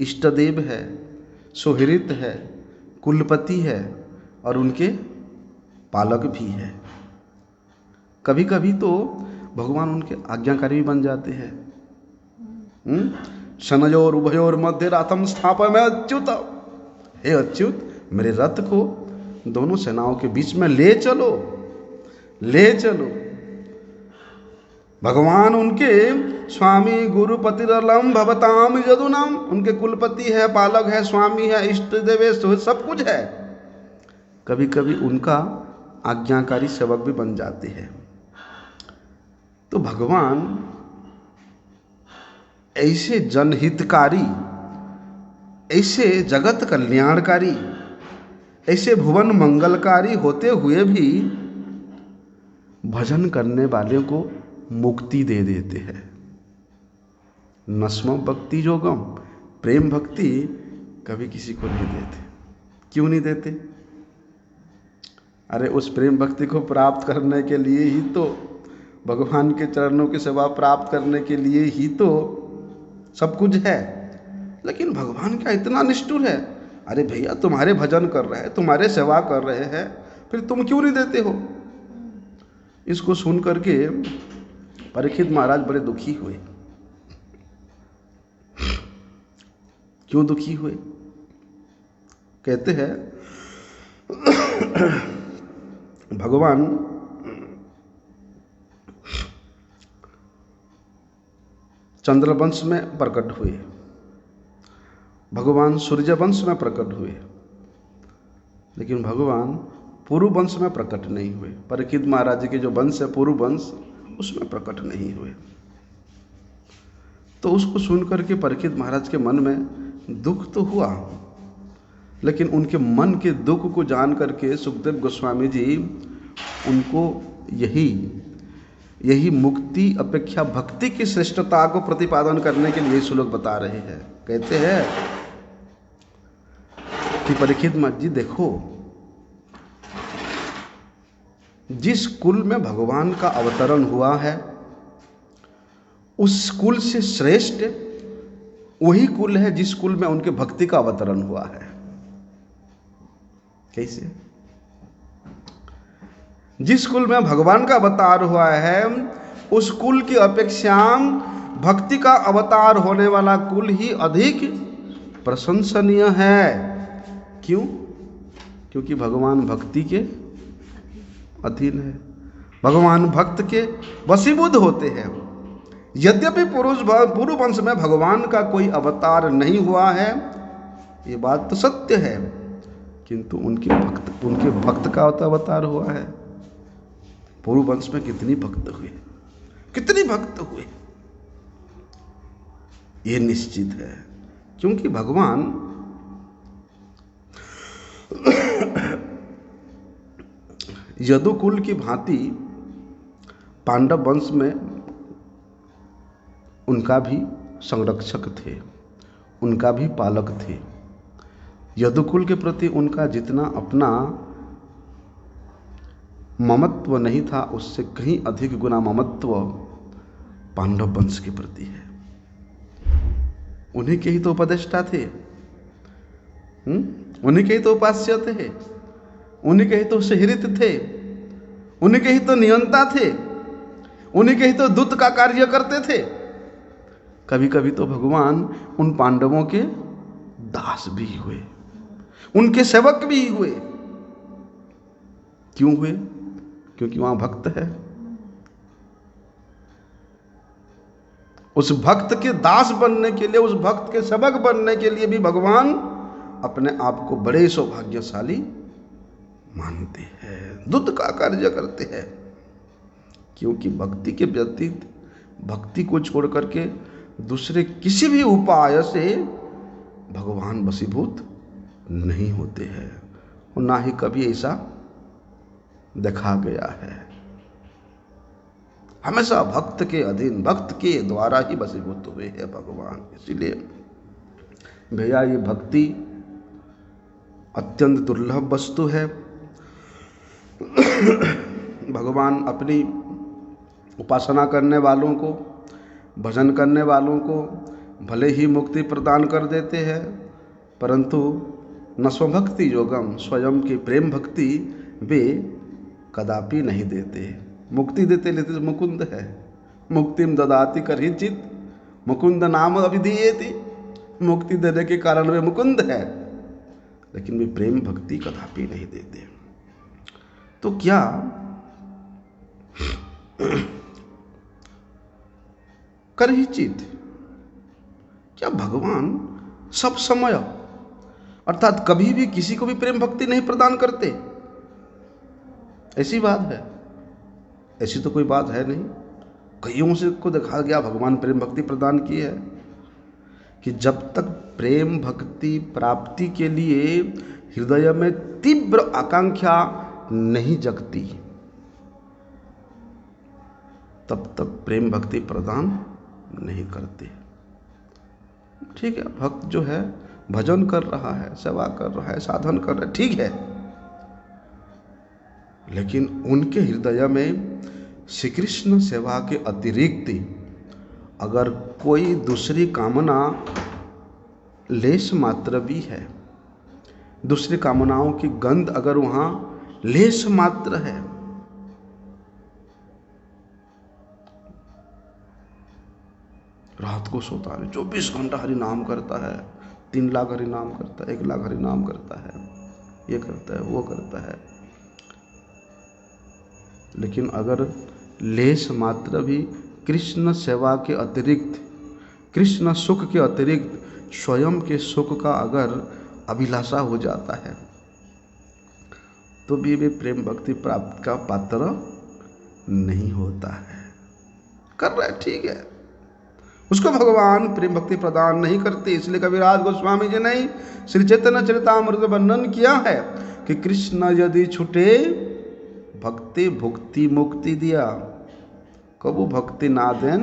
इष्टदेव है, सुहृत है, कुलपति है और उनके पालक भी है। कभी कभी तो भगवान उनके आज्ञाकारी भी बन जाते हैं। शनयोर उभयोर मध्य रथम स्थापय अच्युत, हे अच्युत मेरे रथ को दोनों सेनाओं के बीच में ले चलो, ले चलो। भगवान उनके स्वामी गुरुपति रलम भवताम यदुनम, उनके कुलपति है, पालक है, स्वामी है, इष्ट देव सब कुछ है। कभी कभी उनका आज्ञाकारी सेवक भी बन जाते हैं। तो भगवान ऐसे जनहितकारी, ऐसे जगत कल्याणकारी, ऐसे भुवन मंगलकारी होते हुए भी भजन करने वाले को मुक्ति दे देते हैं। नस्म भक्ति योगम, प्रेम भक्ति कभी किसी को नहीं देते। क्यों नहीं देते? अरे उस प्रेम भक्ति को प्राप्त करने के लिए ही तो, भगवान के चरणों की सेवा प्राप्त करने के लिए ही तो सब कुछ है। लेकिन भगवान क्या इतना निष्ठुर है? अरे भैया तुम्हारे भजन कर रहे हैं, तुम्हारे सेवा कर रहे हैं, फिर तुम क्यों नहीं देते हो? इसको सुन करके परीक्षित महाराज बड़े दुखी हुए। क्यों दुखी हुए? कहते हैं भगवान चंद्रवंश में प्रकट हुए, भगवान सूर्यवंश में प्रकट हुए, लेकिन भगवान पूर्व वंश में प्रकट नहीं हुए। परीक्षित महाराज जी के जो वंश है पूर्व वंश, उसमें प्रकट नहीं हुए। तो उसको सुनकर के परीक्षित महाराज के मन में दुख तो हुआ, लेकिन उनके मन के दुख को जान करके सुखदेव गोस्वामी जी उनको यही मुक्ति अपेक्षा भक्ति की श्रेष्ठता को प्रतिपादन करने के लिए श्लोक बता रहे हैं। कहते हैं कि परीक्षित महाराज जी देखो, जिस कुल में भगवान का अवतरण हुआ है उस कुल से श्रेष्ठ वही कुल है जिस कुल में उनके भक्ति का अवतरण हुआ है। कैसे? जिस कुल में भगवान का अवतार हुआ है उस कुल की अपेक्षा भक्ति का अवतार होने वाला कुल ही अधिक प्रशंसनीय है। क्यों? क्योंकि भगवान भक्ति के अधीन है, भगवान भक्त के वशीभूत होते हैं। यद्यपि पूर्व वंश में भगवान का कोई अवतार नहीं हुआ है, ये बात तो सत्य है, किंतु उनके भक्त का अवतार हुआ है। पूर्व वंश में कितनी भक्त हुए, कितनी भक्त हुए, ये निश्चित है। क्योंकि भगवान यदुकुल की भांति पांडव वंश में उनका भी संरक्षक थे, उनका भी पालक थे। यदुकुल के प्रति उनका जितना अपना ममत्व नहीं था, उससे कहीं अधिक गुना ममत्व पांडव वंश के प्रति है। उन्हीं के ही तो उपदेष्टा थे, उन्हीं के ही तो उपास्य थे, उन्हीं के ही तो सुहृत थे, उन्हीं के ही तो नियंता थे, उन्हीं के ही तो दूत का कार्य करते थे। कभी कभी तो भगवान उन पांडवों के दास भी हुए, उनके सेवक भी हुए। क्यों हुए? क्योंकि वहां भक्त है। उस भक्त के दास बनने के लिए, उस भक्त के सेवक बनने के लिए भी भगवान अपने आप को बड़े सौभाग्यशाली मानते हैं, दूत का कार्य करते हैं। क्योंकि भक्ति के व्यतीत, भक्ति को छोड़ करके दूसरे किसी भी उपाय से भगवान वशीभूत नहीं होते हैं, और ना ही कभी ऐसा देखा गया है। हमेशा भक्त के अधीन, भक्त के द्वारा ही वशीभूत हुए हैं भगवान। इसीलिए भैया ये भक्ति अत्यंत दुर्लभ वस्तु है। भगवान अपनी उपासना करने वालों को, भजन करने वालों को भले ही मुक्ति प्रदान कर देते हैं, परंतु न स्वभक्ति योगम, स्वयं की प्रेम भक्ति वे कदापि नहीं देते। मुक्ति देते लेते तो मुकुंद है, मुक्तिम ददाति करहिचित मुकुंद नाम अभिधीयेति। मुक्ति देने के कारण वे मुकुंद है, लेकिन वे प्रेम भक्ति कदापि नहीं देते। तो क्या करहिचित, क्या भगवान सब समय अर्थात कभी भी किसी को भी प्रेम भक्ति नहीं प्रदान करते? ऐसी बात है? ऐसी तो कोई बात है नहीं। कईयों से को देखा गया भगवान प्रेम भक्ति प्रदान की है कि जब तक प्रेम भक्ति प्राप्ति के लिए हृदय में तीव्र आकांक्षा नहीं जगती, तब तक प्रेम भक्ति प्रदान नहीं करते। ठीक है, भक्त जो है भजन कर रहा है, सेवा कर रहा है, साधन कर रहा है, ठीक है, लेकिन उनके हृदय में श्री कृष्ण सेवा के अतिरिक्त अगर कोई दूसरी कामना लेश मात्र भी है, दूसरी कामनाओं की गंध अगर वहां लेश मात्र है, रात को सोता है, 24 घंटा हरि नाम करता है, 3 लाख हरि नाम करता है, 1 लाख हरि नाम करता है, ये करता है, वो करता है, लेकिन अगर लेश मात्र भी कृष्ण सेवा के अतिरिक्त, कृष्ण सुख के अतिरिक्त स्वयं के सुख का अगर अभिलाषा हो जाता है, तो भी वे प्रेम भक्ति प्राप्त का पात्र नहीं होता है। कर रहा है, ठीक है, उसको भगवान प्रेम भक्ति प्रदान नहीं करते। इसलिए कविराज गोस्वामी जी ने श्री चैतन्य चरितामृत वर्णन किया है कि कृष्ण यदि छूटे भक्ति भुक्ति मुक्ति दिया, कबू भक्ति ना देन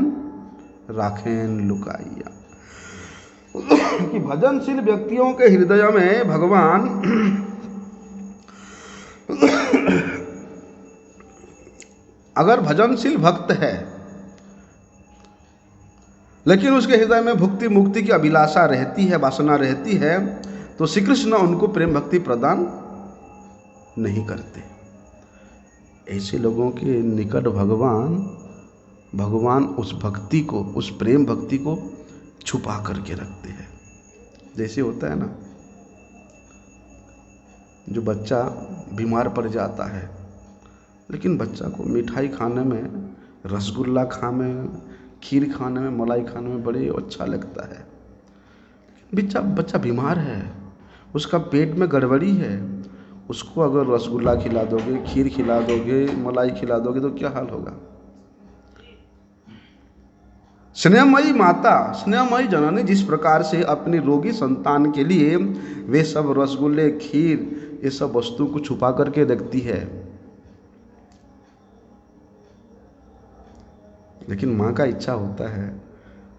राखेन लुकाइया। कि भजनशील व्यक्तियों के हृदय में भगवान अगर भजनशील भक्त है लेकिन उसके हृदय में भुक्ति मुक्ति की अभिलाषा रहती है, वासना रहती है, तो श्री कृष्ण उनको प्रेम भक्ति प्रदान नहीं करते। ऐसे लोगों के निकट भगवान उस भक्ति को, उस प्रेम भक्ति को छुपा करके रखते हैं। जैसे होता है ना, जो बच्चा बीमार पड़ जाता है, लेकिन बच्चा को मिठाई खाने में, रसगुल्ला खाने में, खीर खाने में, मलाई खाने में बड़े अच्छा लगता है। बच्चा बीमार है, उसका पेट में गड़बड़ी है, उसको अगर रसगुल्ला खिला दोगे, खीर खिला दोगे, मलाई खिला दोगे तो क्या हाल होगा? स्नेहमयी माता, स्नेहमयी जननी जिस प्रकार से अपनी रोगी संतान के लिए वे सब रसगुल्ले, खीर, ये सब वस्तु को छुपा करके रखती है, लेकिन माँ का इच्छा होता है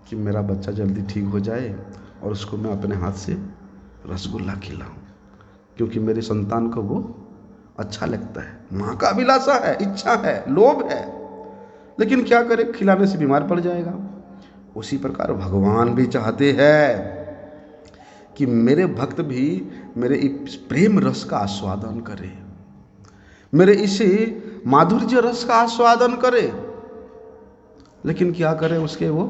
कि मेरा बच्चा जल्दी ठीक हो जाए और उसको मैं अपने हाथ से रसगुल्ला खिलाऊं, क्योंकि मेरी संतान को वो अच्छा लगता है। माँ का अभिलाषा है, इच्छा है, लोभ है, लेकिन क्या करे, खिलाने से बीमार पड़ जाएगा। उसी प्रकार भगवान भी चाहते हैं कि मेरे भक्त भी मेरे इस प्रेम रस का आस्वादन करें, मेरे इसी माधुर्य रस का आस्वादन करे, लेकिन क्या करे, उसके वो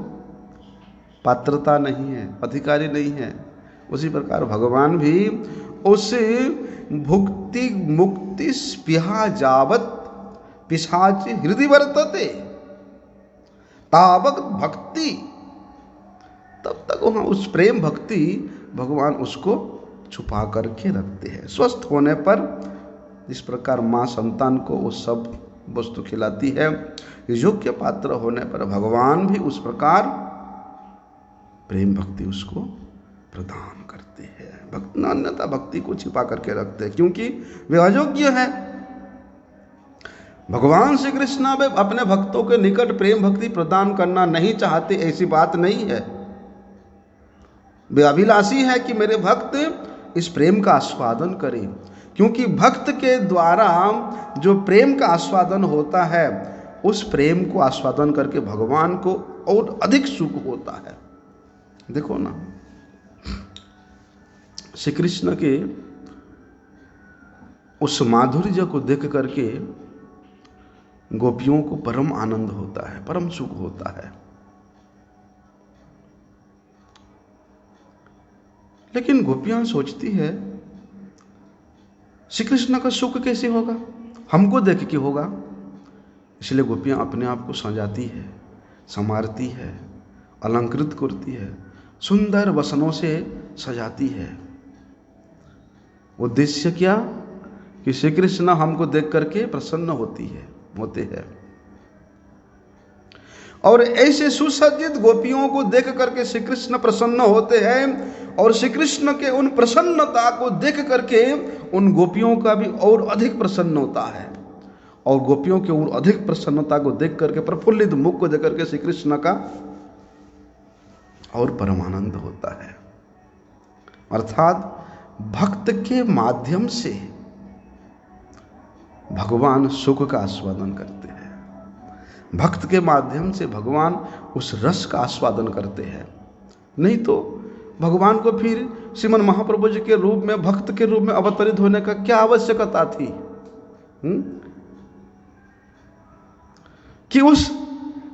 पात्रता नहीं है, अधिकारी नहीं है। उसी प्रकार भगवान भी उस भुक्ति मुक्ति स्पृहा जावत पिशाच हृदय वर्तते तावक भक्ति, तब तक वहाँ उस प्रेम भक्ति भगवान उसको छुपा करके रखते हैं। स्वस्थ होने पर जिस प्रकार माँ संतान को वो सब वस्तु खिलाती है, योग्य पात्र होने पर भगवान भी उस प्रकार प्रेम भक्ति उसको प्रदान करते हैं। अन्यथा भक्ति को छिपा करके रखते हैं, क्योंकि वे अयोग्य है। भगवान श्री कृष्ण वे अपने भक्तों के निकट प्रेम भक्ति प्रदान करना नहीं चाहते, ऐसी बात नहीं है। वे अभिलाषी है कि मेरे भक्त इस प्रेम का आस्वादन करें, क्योंकि भक्त के द्वारा जो प्रेम का आस्वादन होता है, उस प्रेम को आस्वादन करके भगवान को और अधिक सुख होता है। देखो ना, श्री कृष्ण के उस माधुर्य को देख करके गोपियों को परम आनंद होता है, परम सुख होता है। लेकिन गोपियां सोचती है श्री कृष्ण का सुख कैसे होगा, हमको देख के होगा। इसलिए गोपियां अपने आप को सजाती है, संवारती है, अलंकृत करती है, सुंदर वसनों से सजाती है। उद्देश्य क्या, कि श्री कृष्ण हमको देख करके प्रसन्न होते हैं। और ऐसे सुसज्जित गोपियों को देख करके श्री कृष्ण प्रसन्न होते हैं, और श्री कृष्ण के उन प्रसन्नता को देख करके उन गोपियों का भी और अधिक प्रसन्न होता है, और गोपियों के और अधिक प्रसन्नता को देख करके, प्रफुल्लित मुख को देख करके श्री कृष्ण का और परमानंद होता है। अर्थात भक्त के माध्यम से भगवान सुख का आस्वादन करते हैं, भक्त के माध्यम से भगवान उस रस का आस्वादन करते हैं। नहीं तो भगवान को फिर श्रीमन महाप्रभु जी के रूप में, भक्त के रूप में अवतरित होने का क्या आवश्यकता थी? कि उस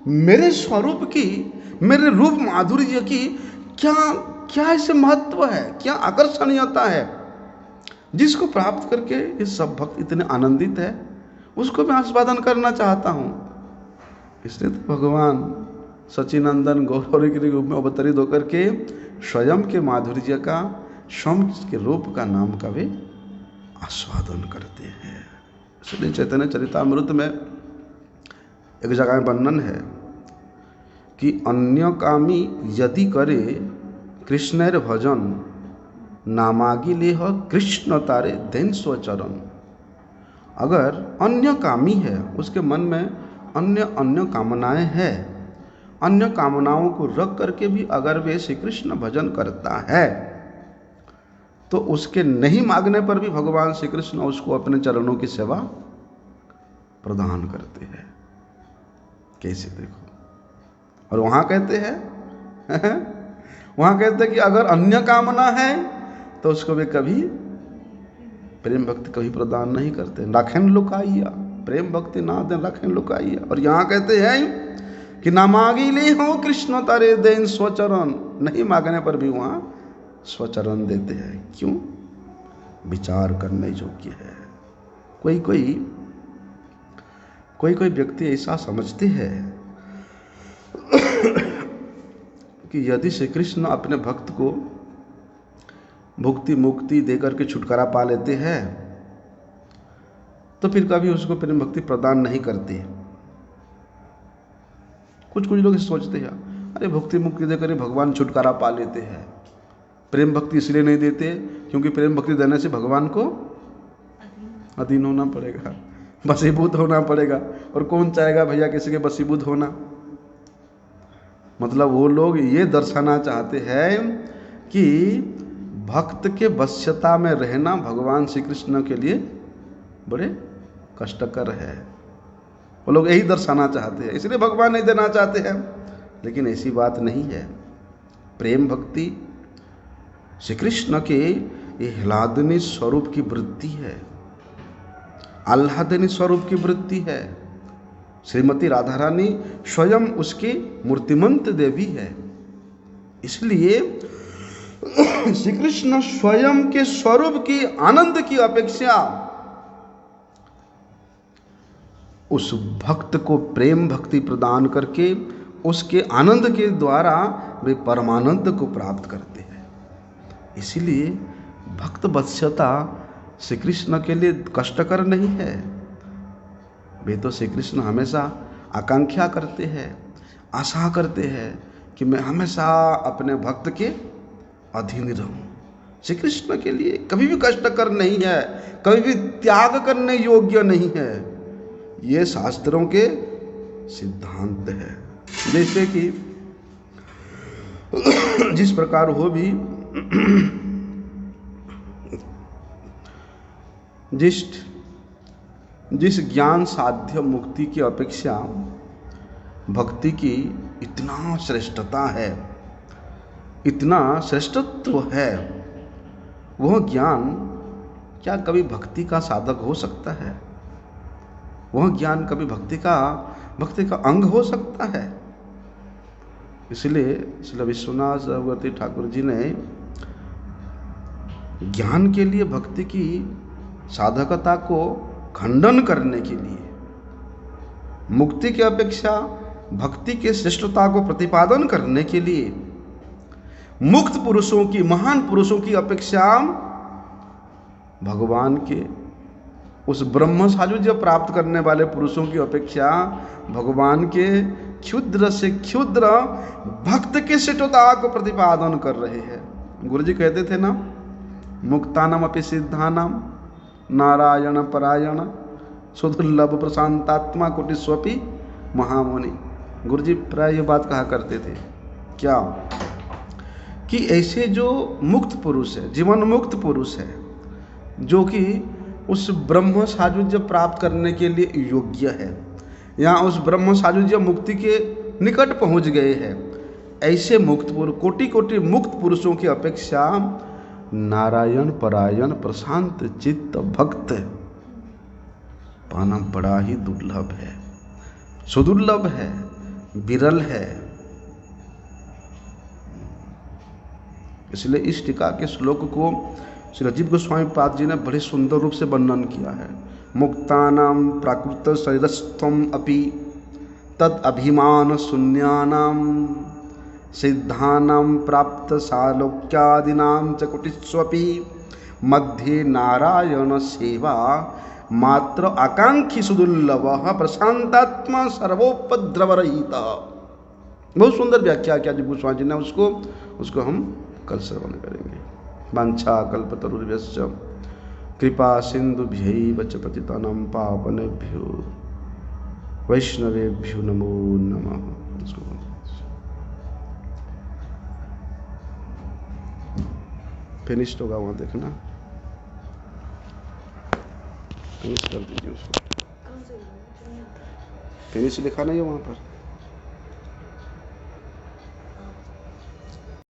मेरे स्वरूप की, मेरे रूप माधुर्य की क्या ऐसे महत्व है, क्या आकर्षणीयता है, जिसको प्राप्त करके ये सब भक्त इतने आनंदित है, उसको मैं आस्वादन करना चाहता हूं। इसलिए तो भगवान सचिनंदन गौरी के रूप में अवतरित होकर के स्वयं के माधुर्य का, स्वयं के रूप का, नाम का वे आस्वादन करते हैं। इसलिए चैतन्य चरितामृत में एक जगह वर्णन है कि अन्य कामी यदि करे कृष्णेर भजन, नामागी लेह कृष्ण तारे देन स्वचरण। अगर अन्य कामी है, उसके मन में अन्य कामनाएं हैं, अन्य कामनाओं को रख करके भी अगर वे श्री कृष्ण भजन करता है, तो उसके नहीं मांगने पर भी भगवान श्री कृष्ण उसको अपने चरणों की सेवा प्रदान करते हैं। कैसे देखो। और वहां कहते हैं कि अगर अन्य कामना है तो उसको वे कभी प्रेम भक्ति कभी प्रदान नहीं करते। राखें लुकाइया, प्रेम भक्ति ना दें, राखें लुकाइया। और यहाँ कहते हैं कि ना मांगी ले हो कृष्ण तारे देन स्वचरण, नहीं मांगने पर भी वहाँ स्वचरण देते हैं। क्यों? विचार करने योग्य है। कोई व्यक्ति ऐसा समझते हैं कि यदि श्री कृष्ण अपने भक्त को भुक्ति मुक्ति देकर के छुटकारा पा लेते हैं, तो फिर कभी उसको प्रेम भक्ति प्रदान नहीं करते। कुछ लोग सोचते हैं, अरे भुक्ति मुक्ति देकर भगवान छुटकारा पा लेते हैं, प्रेम भक्ति इसलिए नहीं देते क्योंकि प्रेम भक्ति देने से भगवान को अधीन होना पड़ेगा, बसीभूत होना पड़ेगा। और कौन चाहेगा भैया किसी के बसीभूत होना? मतलब वो लोग ये दर्शाना चाहते हैं कि भक्त के वश्यता में रहना भगवान श्री कृष्ण के लिए बड़े कष्टकर है। वो लोग यही दर्शाना चाहते हैं, इसलिए भगवान नहीं देना चाहते हैं। लेकिन ऐसी बात नहीं है। प्रेम भक्ति श्री कृष्ण के ये ह्लादनी स्वरूप की वृद्धि है। आह्लादनी स्वरूप की वृत्ति है। श्रीमती राधा रानी स्वयं उसकी मूर्तिमंत देवी है। इसलिए श्री कृष्ण स्वयं के स्वरूप की आनंद की अपेक्षा उस भक्त को प्रेम भक्ति प्रदान करके उसके आनंद के द्वारा वे परमानंद को प्राप्त करते हैं। इसीलिए भक्त वत्सलता श्री कृष्ण के लिए कष्टकर नहीं है। वे तो श्री कृष्ण हमेशा आकांक्षा करते हैं, आशा करते हैं कि मैं हमेशा अपने भक्त के अधीन रहूं। श्री कृष्ण के लिए कभी भी कष्टकर नहीं है, कभी भी त्याग करने योग्य नहीं है। ये शास्त्रों के सिद्धांत है। जैसे कि जिस प्रकार हो भी जिस ज्ञान साध्य मुक्ति की अपेक्षा भक्ति की इतना श्रेष्ठता है, इतना श्रेष्ठत्व है, वह ज्ञान क्या कभी भक्ति का साधक हो सकता है? वह ज्ञान कभी भक्ति का अंग हो सकता है? इसलिए श्री विश्वनाथ सरस्वती ठाकुर जी ने ज्ञान के लिए भक्ति की साधकता को खंडन करने के लिए, मुक्ति की अपेक्षा भक्ति के श्रेष्ठता को प्रतिपादन करने के लिए, मुक्त पुरुषों की, महान पुरुषों की अपेक्षा भगवान के उस ब्रह्म सायुज्य प्राप्त करने वाले पुरुषों की अपेक्षा भगवान के क्षुद्र से क्षुद्र भक्त के श्रेष्ठता को प्रतिपादन कर रहे हैं। गुरु जी कहते थे ना, मुक्तानाम अपि सिद्धानाम नारायण परायण सुदुर्लभ प्रशांतात्मा कोटिस्वपि महामुनि। गुरु जी प्राय ये बात कहा करते थे क्या कि ऐसे जो मुक्त पुरुष है, जीवन मुक्त पुरुष है, जो कि उस ब्रह्म सायुज्य प्राप्त करने के लिए योग्य है या उस ब्रह्म सायुज्य मुक्ति के निकट पहुंच गए हैं, ऐसे मुक्त पुरुष, कोटि कोटि मुक्त पुरुषों की अपेक्षा नारायण परायण प्रशांत चित्त भक्त पाना बड़ा ही दुर्लभ है, सुदुर्लभ है, विरल है। इसलिए इस टीका के श्लोक को श्री राजीव गोस्वामी पाद जी ने बड़े सुंदर रूप से वर्णन किया है। मुक्तानाम प्राकृत शरीरस्थम अपि तद अभिमान शून्यानाम सिद्धानाम प्राप्त सालोक्यादीनां च कुटिस्वपि मध्ये नारायण सेवा मात्र आकांक्षी सुदुर्लभ प्रशांतात्मा सर्वोपद्रवरहित। बहुत सुंदर व्याख्या किया जी गोस्वामी जी ने, उसको हम कल श्रवण करेंगे। वांछा कल्पतरुर्भ्यश्च कृपा सिंधुभ्यैव च पतितानां पावनेभ्यो वैष्णवेभ्यो नमो नमः। फिनिश्ड होगा वहाँ देखना, फिनिश कर दीजिए उसको। फिनिश लिखा नहीं है वहाँ पर।